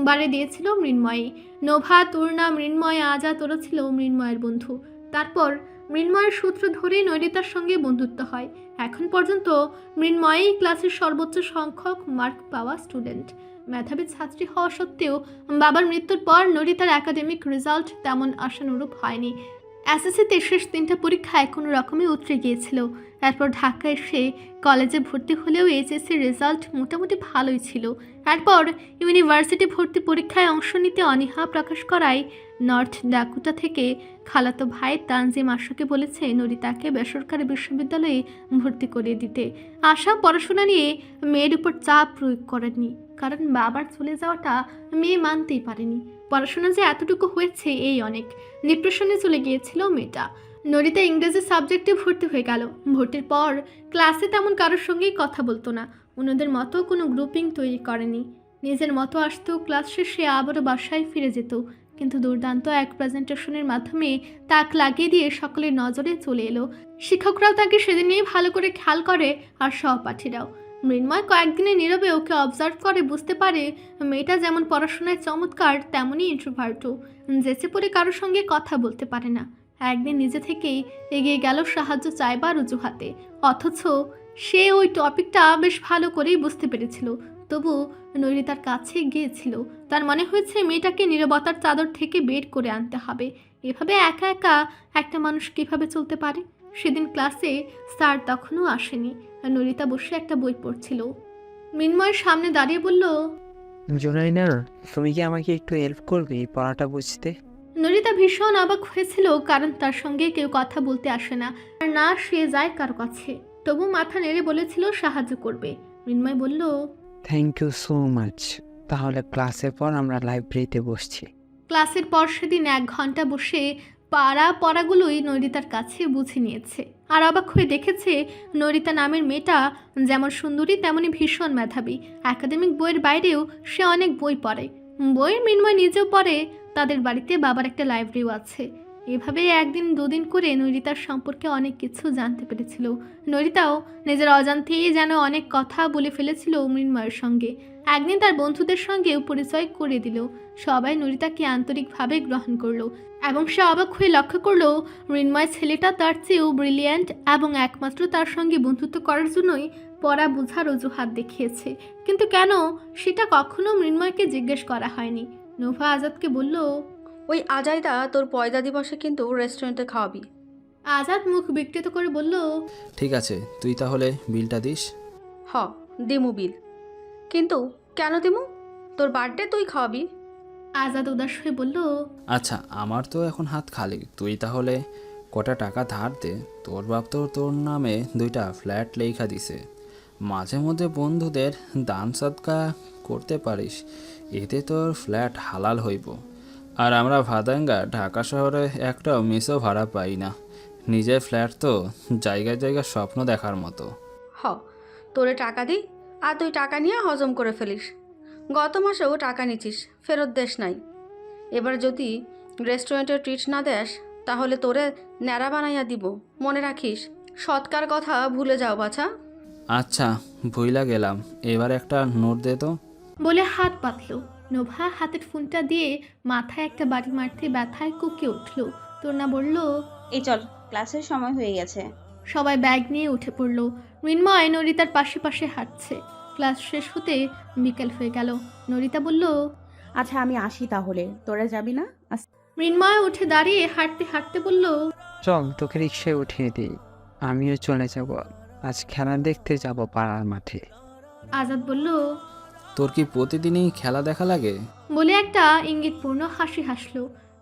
[SPEAKER 3] বাড়ে দিয়েছিল মৃন্ময়ী। নোভা, তুর্না, মৃন্ময়, আজাদ ওরা ছিল মৃন্ময়ের বন্ধু। তারপর মৃন্ময়ের সূত্র ধরেই নরিতার সঙ্গে বন্ধুত্ব হয়। এখন পর্যন্ত মৃন্ময়ই ক্লাসের সর্বোচ্চ সংখ্যক মার্ক পাওয়া স্টুডেন্ট। মেধাবী ছাত্রী হওয়া সত্ত্বেও বাবার মৃত্যুর পর নরিতার একাডেমিক রেজাল্ট তেমন আশানুরূপ হয়নি। এসএসসিতে শেষ 3টা পরীক্ষায় কোনো রকমে উতরে গিয়েছিল। এরপর ঢাকা এসে কলেজে ভর্তি হলেও এইচএসসির রেজাল্ট মোটামুটি ভালোই ছিল। এরপর ইউনিভার্সিটি ভর্তি পরীক্ষায় অংশ নিতে অনীহা প্রকাশ করায় নর্থ ডাকুটা থেকে খালাতো ভাই তানজিম আশাকে বলেছে নরিতাকে বেসরকারি বিশ্ববিদ্যালয়ে ভর্তি করিয়ে দিতে। আশা পড়াশোনা নিয়ে মেয়ের উপর চাপ প্রয়োগ করেনি, কারণ বাবার চলে যাওয়াটা মেয়ে মানতেই পারেনি। পড়াশোনা যে এতটুকু হয়েছে এই অনেক। ডিপ্রেশনে চলে গিয়েছিল মেয়েটা। নরিতা ইংরেজি সাবজেক্টে ভর্তি হয়ে গেল। ভর্তির পর ক্লাসে তেমন কারোর সঙ্গেই কথা বলতো না, অন্যদের মতো কোনো গ্রুপিং তৈরি করেনি। নিজের মতো আসতো, ক্লাস শেষে আবারও বাসায় ফিরে যেত। কিন্তু দুর্দান্ত এক প্রেজেন্টেশনের মাধ্যমে তাক লাগিয়ে দিয়ে সকলের নজরে চলে এলো। শিক্ষকরাও তাকে সেদিন নিয়ে ভালো করে খেয়াল করে, আর সহপাঠীরাও। মৃন্ময় কয়েকদিনে নীরবে ওকে অবজার্ভ করে বুঝতে পারে মেয়েটা যেমন পড়াশোনায় চমৎকার, তেমনই ইন্ট্রোভার্টও, যেচে পড়ে কারোর সঙ্গে কথা বলতে পারে না। একদিন নিজে থেকেই এগিয়ে গেল সাহায্য চাইবার অজুহাতে, অথচ সে ওই টপিকটা বেশ ভালো করেই বুঝতে পেরেছিল। তবু নরিতার কাছে গিয়েছিল। তার মনে হয়েছে মেয়েটাকে নীরবতার চাদর থেকে বের করে আনতে হবে। এভাবে একা একা একটা মানুষ কিভাবে চলতে পারে? সেদিন ক্লাসে স্যার তখনও আসেনি, আর নরিতা বসে একটা বই পড়ছিল। মৃন্ময়ের সামনে দাঁড়িয়ে বলল,
[SPEAKER 12] জোনাইনা, তুমি কি আমাকে একটু হেল্প করবে এই পড়াটা বুঝতে?
[SPEAKER 3] নরিতা ভীষণ অবাক হয়েছিল, কারণ তার সঙ্গে কেউ কথা বলতে আসে না, আর না সে যায় কারো কাছে। তবু মাথা নেড়ে বলেছিল সাহায্য করবে। মৃন্ময় বলল,
[SPEAKER 12] থ্যাংক ইউ সো মাচ। তাহলে ক্লাসের পর আমরা লাইব্রেরিতে বসছি।
[SPEAKER 3] ক্লাসের পর সেদিন 1 ঘন্টা বসে পড়াগুলোই নরিতার কাছে বুঝে নিয়েছে, আর অবাক হয়ে দেখেছে নরিতা নামের মেয়েটা যেমন সুন্দরী তেমনি ভীষণ মেধাবী। একাডেমিক বইয়ের বাইরেও সে অনেক বই পড়ে। বইয়ের মৃন্ময় নিজেও পড়ে। তাদের বাড়িতে বাবার একটা লাইব্রেরিও আছে। এভাবে একদিন দুদিন করে নৈরিতার সম্পর্কে অনেক কিছু জানতে পেরেছিল। নৈরিতাও নিজের অজান্তেই যেন অনেক কথা বলে ফেলেছিল মৃন্ময়ের সঙ্গে। একদিন তার বন্ধুদের সঙ্গেও পরিচয় করে দিল। সবাই নৈরিতাকে আন্তরিকভাবে গ্রহণ করলো এবং সে অবাক হয়ে লক্ষ্য করলো মৃন্ময় ছেলেটা তার চেয়েও ব্রিলিয়ান্ট এবং একমাত্র তার সঙ্গে বন্ধুত্ব করার জন্যই পড়া বোঝার অজুহাত দেখিয়েছে। কিন্তু কেন সেটা কখনো মৃন্ময়কে জিজ্ঞেস করা হয়নি। নোভা আজাদকে বলল,
[SPEAKER 9] ওই আজাইদা তোর পয়দা দিবসে কিন্তু রেস্টুরেন্টে খাওয়াবি।
[SPEAKER 3] আজাদ মুখ বিকৃত করে বলল,
[SPEAKER 10] ঠিক আছে, তুই তাহলে বিলটা দিস।
[SPEAKER 9] হ, দিমু বিল। কিন্তু কেন দিমু? তোর বার্থডে তুই খাওয়াবি।
[SPEAKER 3] আজাদ উদাস হয়ে বলল,
[SPEAKER 10] আচ্ছা, আমার তো এখন হাত খালি, তুই তাহলে কটা টাকা ধার দে। তোর বাপ তো তোর নামে 2টা ফ্ল্যাট লেখা দিছে, মাঝে মধ্যে বন্ধুদের দান সদকা করতে পারিস, এতে তোর ফ্ল্যাট হালাল হইব। আর আমরা ভাদাঙ্গা ঢাকা শহরে একটাও মিসও ভাড়া পাই না। নিজের ফ্ল্যাট তো জায়গায় জায়গায় স্বপ্ন দেখার মতো।
[SPEAKER 9] হ, তোরে টাকা দিই আর তুই টাকা নিয়ে হজম করে ফেলিস। গত মাসেও টাকা নিছিস, ফেরত দেশ নাই। এবার যদি রেস্টুরেন্টের ট্রিট না দেস তাহলে তোরে ন্যাড়া বানাইয়া দিব, মনে রাখিস। সৎকার কথা ভুলে যাও বাছা।
[SPEAKER 10] আচ্ছা, ভুইলা গেলাম, এবার একটা নোট দে তো।
[SPEAKER 3] বলে হাত পাতল। নোভা হাতের ফোনটা দিয়ে মাথায় একটা বাড়ি মারতে ব্যথায় কুঁকে উঠল। তরুণা বলল,
[SPEAKER 11] এই চল, ক্লাসের সময় হয়ে গেছে।
[SPEAKER 3] সবাই ব্যাগ নিয়ে উঠে পড়ল। মৃন্ময় নরিতার পাশে পাশে হাঁটছে। ক্লাস শেষ হতে বিকেল হয়ে গেল। নরিতা বলল,
[SPEAKER 2] আচ্ছা আমি আসি তাহলে, তোরা যাবি না?
[SPEAKER 3] মৃন্ময় উঠে দাঁড়িয়ে হাঁটতে হাঁটতে বলল,
[SPEAKER 12] চল তোকে রিক্সায় উঠিয়ে দিই, আমিও চলে যাব, আজ খেলা দেখতে যাব পাড়ার মাঠে।
[SPEAKER 3] আজাদ বলল,
[SPEAKER 10] তোর কি প্রতিদিনই খেলা দেখা লাগে?
[SPEAKER 3] বলে একটা ইঙ্গিতপূর্ণ হাসি হাসল।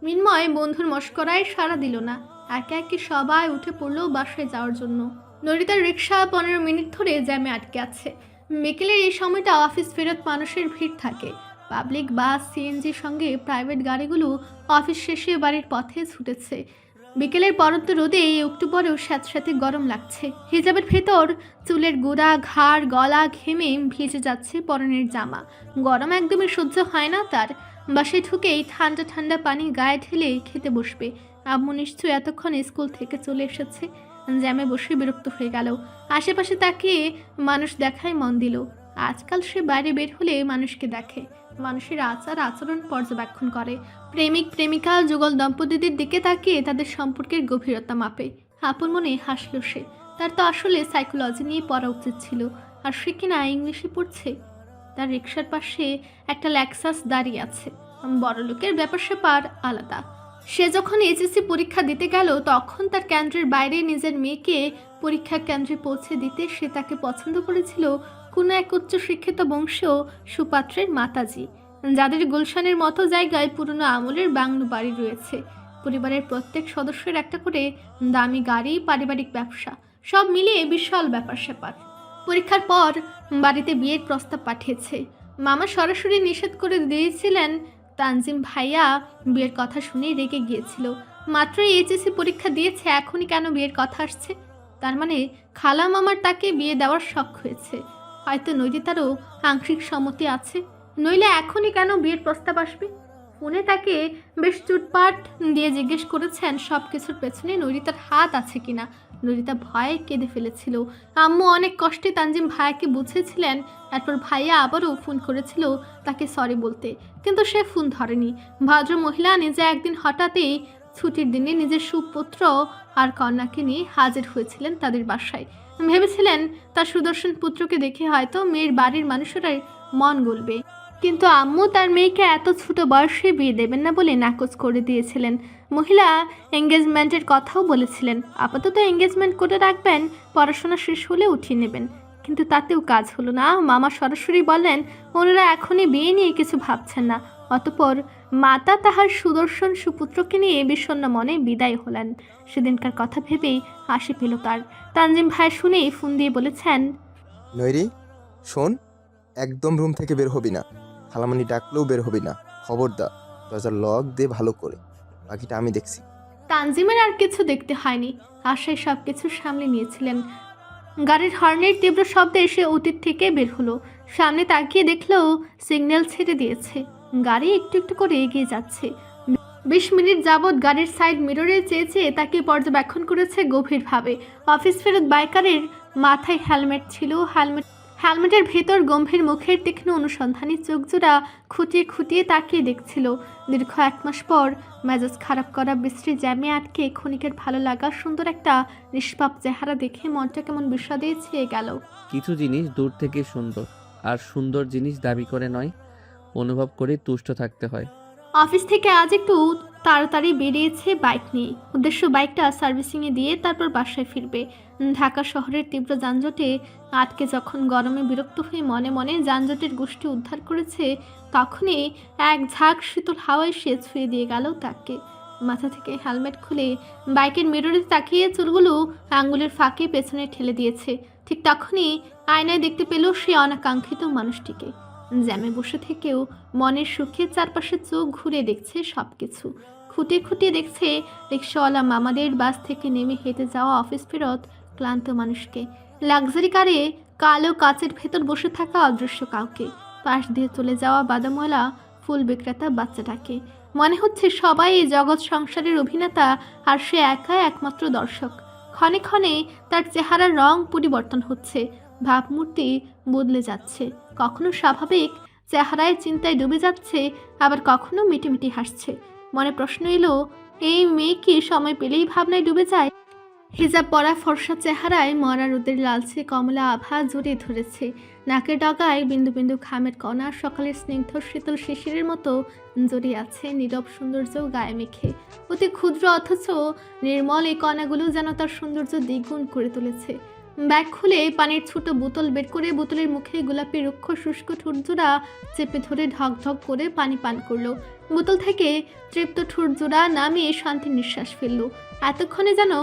[SPEAKER 3] মৃন্ময় বন্ধুর মস্করায় সাড়া দিল না। একে একে সবাই উঠে পড়ল বাসায় যাওয়ার জন্য। নরিতার রিক্সা 15 মিনিট ধরে জ্যামে আটকে আছে। বিকেলের এই সময়টা অফিস ফেরত মানুষের ভিড় থাকে। পাবলিক বাস, সিএনজির সঙ্গে প্রাইভেট গাড়িগুলো অফিস শেষে বাড়ির পথে ছুটেছে। বিকেলের পরন্ত রোদে এই অক্টোবরেও স্যাঁতস্যাঁতে গরম লাগছে। হিজাবের ভেতর চুলের গোড়া, ঘাড়, গলা ঘেমে ভিজে যাচ্ছে পরনের জামা। গরম একদমই সহ্য হয় না তার। বাসায় ঢুকেই ঠান্ডা ঠান্ডা পানি গায়ে ঢেলে খেতে বসবে। আম্মু নিশ্চয়ই এতক্ষণ স্কুল থেকে চলে এসেছে। জ্যামে বসে বিরক্ত হয়ে গেল। আশেপাশে তাকিয়ে মানুষ দেখায় মন দিল। আজকাল সে বাইরে বের হলে মানুষকে দেখে, মানুষের আচার আচরণ পর্যবেক্ষণ করে। প্রেমিক প্রেমিকা যুগল দম্পতিদের দিকে তাকিয়ে তাদের সম্পর্কের গভীরতা মাপে। আপন মনে হাসল সে। তার তো আসলে সাইকোলজি নিয়ে পড়া উচিত ছিল, আর সে কিনা ইংলিশে পড়ছে। তার রিক্সার পাশে একটা লেক্সাস দাঁড়িয়ে আছে। বড়লোকের ব্যাপার স্যাপার আলাদা। সে যখন এইচএসসি পরীক্ষা দিতে গেল তখন তার কেন্দ্রের বাইরে নিজের মেয়েকে পরীক্ষা কেন্দ্রে পৌঁছে দিতে সে তাকে পছন্দ করেছিল কোনো এক উচ্চশিক্ষিত বংশীয় সুপাত্রের মাতাজি, যাদের গুলশানের মতো জায়গায় পুরনো আমলের বাংলো বাড়ি রয়েছে। পরিবারের প্রত্যেক সদস্যের একটা করে দামি গাড়ি, পারিবারিক ব্যবসা, সব মিলিয়ে বিশাল ব্যাপার স্যাপার। পরীক্ষার পর বাড়িতে বিয়ের প্রস্তাব পাঠিয়েছে। মামা সরাসরি নিষেধ করে দিয়েছিলেন। তানজিম ভাইয়া বিয়ের কথা শুনে রেগে গিয়েছিল। মাত্র এইচএসসি পরীক্ষা দিয়েছে, এখনই কেন বিয়ের কথা আসছে? তার মানে খালা মামার তাকে বিয়ে দেওয়ার শখ হয়েছে। হয়তো নৈরিতারও আংশিক সম্মতি আছে, নইলে এখনই কেন বিয়ের প্রস্তাব আসবে? ফোনে তাকে বেশ চুটপাট দিয়ে জিজ্ঞেস করেছেন সব কিছুর পেছনে নৈরিতার হাত আছে কিনা। নৈরিতা ভয়ে কেঁদে ফেলেছিল। আম্মু অনেক কষ্টে তানজিম ভাইয়াকে বুঝেছিলেন। এরপর ভাইয়া আবারও ফোন করেছিল তাকে সরি বলতে, কিন্তু সে ফোন ধরেনি। ভদ্র মহিলা নিজে একদিন হঠাৎই ছুটির দিনে নিজের সুপুত্র আর কন্যাকে নিয়ে হাজির হয়েছিলেন তাদের বাসায়। ভেবেছিলেন তার সুদর্শন পুত্রকে দেখে হয়তো মেয়ের বাড়ির মানুষেরাই মন গলবে, কিন্তু আম্মু তার মেয়েকে এত ছোট বয়সে বিয়ে দেবেন না বলে নাকচ করে দিয়েছিলেন। মহিলা এঙ্গেজমেন্টের কথাও বলেছিলেন, আপাতত এঙ্গেজমেন্ট করে রাখবেন, পড়াশোনা শেষ হলে উঠিয়ে নেবেন। কিন্তু তাতেও কাজ হলো না। মামা সরাসরি বললেন ওনারা এখনই বিয়ে নিয়ে কিছু ভাবছেন না। অতঃপর মাতা তাহার সুদর্শন সুপুত্রকে নিয়ে বিষণ্ণ মনে বিদায় হলেন। সেদিনকার কথা ভেবেই হাসি পেল তার। তানজিম ভাই শুনেই ফোন দিয়ে বলেছেন,
[SPEAKER 13] নৈরি শোন, একদম রুম থেকে বের হবি না, খালামানি ডাকলেও বের হবি না, খবরদার দরজার লক দে ভালো করে, বাকিটা আমি দেখছি।
[SPEAKER 3] তানজিমের আর কিছু দেখতে হয়নি, আশায় সব কিছু সামলে নিয়েছিলেন। গাড়ির হর্নের তীব্র শব্দে এসে অতীত থেকে বের হলো। সামনে তাকিয়ে দেখলো সিগন্যাল ছেড়ে দিয়েছে, গাড়ি একটু একটু করে এগিয়ে যাচ্ছে। 20 মিনিট যাবৎ গাড়ির সাইড মিররে চেয়ে চেয়ে তাকে পর্যবেক্ষণ করেছে গভীরভাবে। অফিস ফেরত বাইকারের মাথায় হেলমেট ছিল, হেলমেটের ভেতর গম্ভীর মুখের তীক্ষ্ণ অনুসন্ধানী চোখজোড়া খুঁটিয়ে খুঁটিয়ে তাকিয়ে দেখছিল। দীর্ঘ 1 মাস পর মেজাজ খারাপ করা বৃষ্টি জ্যামে আটকে ক্ষণিকের ভালো লাগা সুন্দর একটা নিষ্পাপ চেহারা দেখে মনটা কেমন বিষাদে ছেয়ে গেল।
[SPEAKER 4] কিছু জিনিস দূর থেকে সুন্দর, আর সুন্দর জিনিস দাবি করে নয়, অনুভব করে তুষ্ট থাকতে হয়।
[SPEAKER 3] অফিস থেকে আজ একটু তাড়াতাড়ি বেরিয়েছে বাইক নিয়ে। উদ্দেশ্য বাইকটা সার্ভিসিংয়ে দিয়ে তারপর বাসায় ফিরবে। ঢাকা শহরের তীব্র যানজটে আটকে যখন গরমে বিরক্ত হয়ে মনে মনে যানজটের গোষ্ঠী উদ্ধার করেছে, তখনই এক ঝাঁক শীতল হাওয়ায় সে ছুঁয়ে দিয়ে গেল তাকে। মাথা থেকে হেলমেট খুলে বাইকের মিররে তাকিয়ে চুলগুলো আঙ্গুলের ফাঁকে পেছনে ঠেলে দিয়েছে। ঠিক তখনই আয়নায় দেখতে পেল সে অনাকাঙ্ক্ষিত মানুষটিকে। জ্যামে বসে থেকেও মনের সুখে চারপাশে চোখ ঘুরে দেখছে সবকিছু, খুঁটিয়ে খুঁটিয়ে দেখছে রিক্সাওয়ালা মামাদের বাস থেকে নেমে হেঁটে যাওয়া অফিস ফেরত ক্লান্ত মানুষকে, লাক্সারি কারে কালো কাচের ভেতর বসে থাকা অদৃশ্য কাউকে, পাশ দিয়ে চলে যাওয়া বাদামওয়ালা ফুল বিক্রেতা বাচ্চাটাকে। মনে হচ্ছে সবাই এই জগৎ সংসারের অভিনেতা আর সে একাই একমাত্র দর্শক। ক্ষণে ক্ষণে তার চেহারার রং পরিবর্তন হচ্ছে, ভাবমূর্তি বদলে যাচ্ছে, কখনো স্বাভাবিক চেহারায় চিন্তায় ডুবে যাচ্ছে, আবার কখনো মিটিমিটি হাসছে। মনে প্রশ্ন এলো, এই মেয়ে কি সময় পেলেই ভাবনায় ডুবে যায়? হিজাব পরা ফর্সা চেহারায় মরা রোদের লালচে কমলা আভা জড়িয়ে ধরেছে, নাকের ডগায় বিন্দু বিন্দু খামের কণা সকালের স্নিগ্ধ শীতল শিশিরের মতো জড়িয়ে আছে নীরব সৌন্দর্য গায়ে মেখে। অতি ক্ষুদ্র অথচ নির্মল এই কণাগুলো যেন তার সৌন্দর্য দ্বিগুণ করে তুলেছে। ব্যাগ খুলে পানির ছোট বোতল বের করে বোতলের মুখে গোলাপি রুক্ষ শুষ্ক ঠোঁটজোড়া চেপে ধরে ঢক ঢক করে পানি পান করলো। বোতল থেকে তৃপ্ত ঠোঁটজোড়া নামিয়ে শান্তির নিঃশ্বাস ফেললো। এতক্ষণে যেন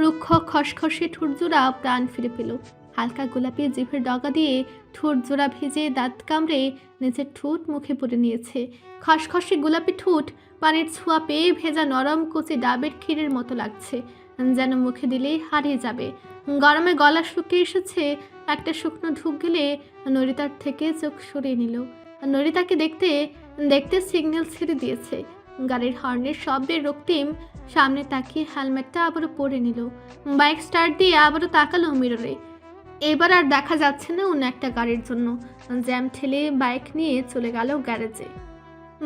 [SPEAKER 3] রুক্ষ খসখসে ঠোঁটজোড়া প্রাণ ফিরে পেল। হালকা গোলাপি জিভের ডগা দিয়ে ঠোঁটজোড়া ভেজে দাঁত কামড়ে নিজের ঠোঁট মুখে পুরে নিয়েছে। খসখসে গোলাপি ঠোঁট পানির ছোঁয়া পেয়ে ভেজা নরম কচি ডাবের ক্ষীরের মতো লাগছে, যেন মুখে দিলেই হারিয়ে যাবে। গরমে গলা শুকিয়ে এসেছে, একটা শুকনো ঢুক গেলে নরিতার থেকে চোখ সরিয়ে নিল। নরিতাকে দেখতে দেখতে সিগন্যাল ছেড়ে দিয়েছে। গাড়ির হর্নের শব্দে রক্তিম সামনে তাকিয়ে হেলমেটটা আবারও পরে নিল। বাইক স্টার্ট দিয়ে আবারও তাকালো মিররে। এবার আর দেখা যাচ্ছে না অন্য একটা গাড়ির জন্য। জ্যাম ঠেলে বাইক নিয়ে চলে গেল গ্যারেজে।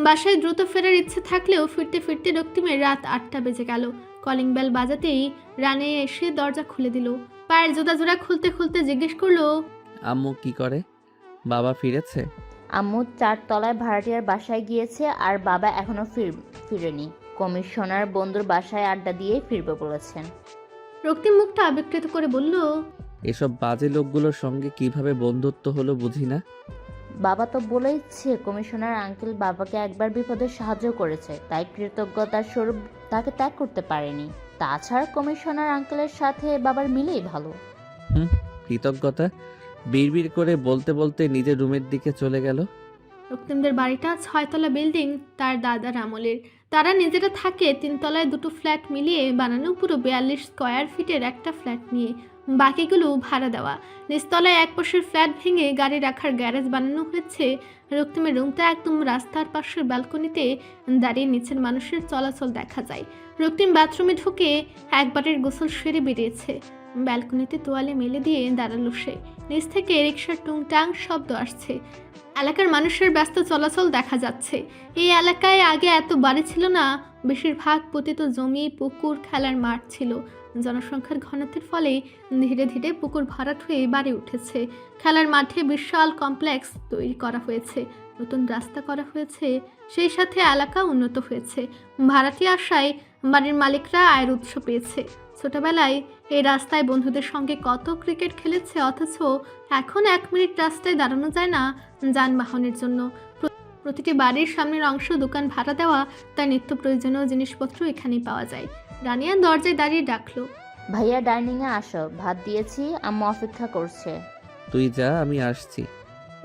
[SPEAKER 3] বাসায় দ্রুত ফেরার ইচ্ছে থাকলেও ফিরতে ফিরতে রক্তিমের রাত 8টা বেজে গেল। কলিং বেল বাজাতেই রানে এসে দরজা খুলে দিল। পায়ের জুতা জোড়া খুলতে খুলতে জিজ্ঞেস করলো,
[SPEAKER 4] আম্মু কি করে? বাবা ফিরেছে?
[SPEAKER 7] আম্মু 4 তলায় ভাড়াটিয়ার বাসায় গিয়েছে, আর বাবা এখনো ফিরেনি। কমিশনার বন্ধুর বাসায় আড্ডা দিয়ে ফিরবে বলেছেন।
[SPEAKER 3] রক্তিম মুখটা বিকৃত করে বলল,
[SPEAKER 4] এসব বাজে লোকগুলোর সঙ্গে কিভাবে বন্ধুত্ব হলো বুঝি না।
[SPEAKER 7] বাবা তো বলেইছে কমিশনার আঙ্কেল বাবাকে একবার বিপদে সাহায্য করেছে, তাই কৃতজ্ঞতার স্বরূপ তাকে ত্যাগ করতে পারেনি। তাছাড়া কমিশনার আঙ্কেলের সাথে বাবার মিলেই ভালো।
[SPEAKER 4] কৃতজ্ঞতা বিড়বিড় করে বলতে বলতে নিজের রুমের দিকে চলে গেল।
[SPEAKER 3] রক্তিমদের বাড়িটা 6 তলা বিল্ডিং, তার দাদার আমলের। তারা নিজেরা থাকে 3 তলায় 2টো ফ্ল্যাট মিলিয়ে বানানো পুরো 42 স্কোয়ার ফিটের একটা ফ্ল্যাট নিয়ে, বাকিগুলো ভাড়া দেওয়া। নিচতলায় এক পাশের ফ্ল্যাট ভেঙে গাড়ি রাখার গ্যারেজ বানানো হয়েছে। রক্তিমের রুমটা একদম রাস্তার পাশের ব্যালকনিতে দাঁড়িয়ে নিচের মানুষের চলাচল দেখা যায়। রক্তিম বাথরুমে ঢুকে একবারের গোসল সেরে বেরিয়েছে। ব্যালকনিতে তোয়ালে মেলে দিয়ে দাঁড়ালো সে। নিচ থেকে রিক্সার টুংটাং শব্দ আসছে। এলাকার মানুষের ব্যস্ত চলাচল দেখা যাচ্ছে। এই এলাকায় আগে এত বাড়ি ছিল না, বেশিরভাগ পতিত জমি, পুকুর, খেলার মাঠ ছিল। জনসংখ্যার ঘনত্বের ফলে ধীরে ধীরে পুকুর ভরাট হয়ে বাড়ি উঠেছে। খেলার মাঠে বিশাল কমপ্লেক্স তৈরি করা হয়েছে, নতুন রাস্তা করা হয়েছে, সেই সাথে এলাকা উন্নত হয়েছে। ভাড়াটি আসায় বাড়ির মালিকরা আয়ের উৎস পেয়েছে। ছোটবেলায় এই রাস্তায় বন্ধুদের সঙ্গে কত ক্রিকেট খেলেছে, অথচ এখন 1 মিনিট রাস্তায় দাঁড়ানো যায় না যানবাহনের জন্য। প্রতিটি বাড়ির সামনের অংশ দোকান ভাড়া দেওয়া, তার নিত্য প্রয়োজনীয় জিনিসপত্র এখানেই পাওয়া যায়। রানিয়া দরজায় দাঁড়িয়ে ডাকলো,
[SPEAKER 7] ভাইয়া ডাইনিংয়ে আসো, ভাত দিয়েছি, আম্মু অপেক্ষা করছে।
[SPEAKER 4] তুই যা, আমি আসছি।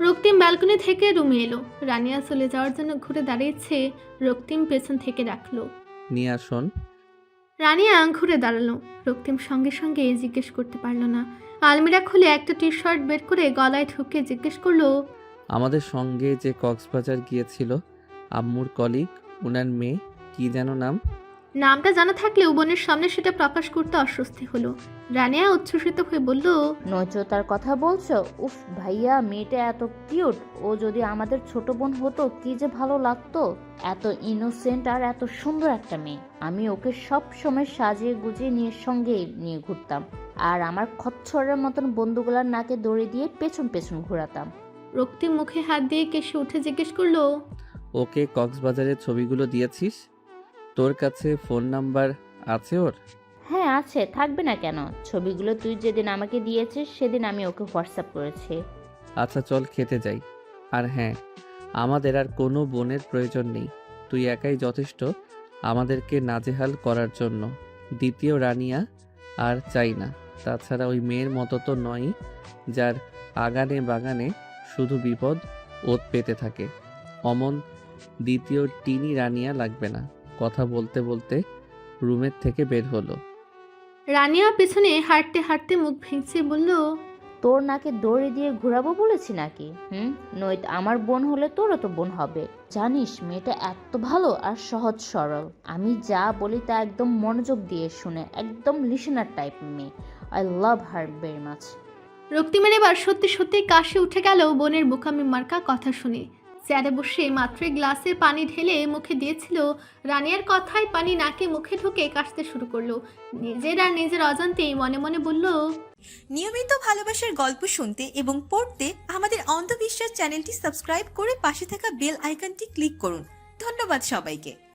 [SPEAKER 3] রক্তিম ব্যালকনি থেকে রুমে এলো। রানিয়া চলে যাওয়ার জন্য ঘুরে দাঁড়িয়েছে। রক্তিম পেছন থেকে ডাকলো,
[SPEAKER 4] নিয়ে আসুন।
[SPEAKER 3] রানিয়া ঘুরে দাঁড়ালো। রক্তিম সঙ্গে সঙ্গে জিজ্ঞেস করতে পারলো না। আলমিরা খুলে একটা টি শার্ট বের করে গলায় ঢুকে জিজ্ঞেস করলো,
[SPEAKER 4] আমাদের সঙ্গে যে কক্সবাজার গিয়েছিল আম্মুর কলিগ, ওনার মেয়ে, কি কি যেন নাম?
[SPEAKER 3] নামটা জানা থাকলেও বোনের সামনে সেটা প্রকাশ করতে অস্বস্তি হলো। রানিয়া উচ্ছ্বসিত হয়ে বলল,
[SPEAKER 7] নৈচতার কথা বলছো? উফ ভাইয়া, মেয়েটা এত কিউট। ও যদি আমাদের ছোট বোন হতো কি যে ভালো লাগতো। এত ইনোসেন্ট আর এত সুন্দর একটা মেয়ে। আমি ওকে সব সময় সাজিয়ে গুজিয়ে সঙ্গে নিয়ে ঘুরতাম, আর আমার খচ্চরের মতন বন্ধুগুলার নাকে দড়ি দিয়ে পেছন পেছন ঘোরাতাম।
[SPEAKER 3] রক্তিম মুখে হাত দিয়ে কেসে উঠে জিজ্ঞেস করলো,
[SPEAKER 4] ওকে কক্সবাজারের ছবিগুলো দিয়েছিস? তোর কাছে ফোন নাম্বার আছে ওর?
[SPEAKER 7] হ্যাঁ আছে, থাকবে না কেন? ছবিগুলো তুই যেদিন আমাকে দিয়েছিস সেদিন আমি ওকে হোয়াটসঅ্যাপ করেছি।
[SPEAKER 4] আচ্ছা চল খেতে যাই। আর হ্যাঁ, আমাদের আর কোনো বোনের প্রয়োজন নেই। তুই একাই যথেষ্ট আমাদেরকে নাজেহাল করার জন্য। দ্বিতীয় রানিয়া আর চাই না। তাছাড়া ওই মেয়ের মতো তো নয়ই, যার আগানে বাগানে শুধু বিপদ ওত পেতে থাকে। অমন দ্বিতীয় টিনি রানিয়া লাগবে না। কথা বলতে বলতে রুমের থেকে বের হলো।
[SPEAKER 3] রানিয়া পেছনে হাঁটতে হাঁটতে মুখ ভেঙচে বলল,
[SPEAKER 7] তোর নাকে দড়ি দিয়ে ঘোরাবো বলেছি নাকি? নয়তো আমার বোন হলে তোরও তো বোন হবে। জানিস মেয়েটা এত ভালো আর সহজ সরল। আমি যা বলি তা একদম মনোযোগ দিয়ে শুনে, একদম লিসেনার টাইপ মেয়ে। I love her very much.
[SPEAKER 3] রক্তিমের এবার সত্যি সত্যি কাশি উঠে গেল বোনের বোকামি মার্কা কথা শুনে। চেয়ারে বসে মাত্রই গ্লাসে পানি ঢেলে মুখে দিয়েছিল, রানিয়ার কথায় পানি নাকে মুখে ঢুকে কাশতে শুরু করলো। নিজের অজান্তেই মনে মনে বলল,
[SPEAKER 1] নিয়মিত ভালোবাসার গল্প শুনতে এবং পড়তে আমাদের অন্ধবিশ্বাস চ্যানেলটি সাবস্ক্রাইব করে পাশে থাকা বেল আইকনটি ক্লিক করুন। ধন্যবাদ সবাইকে।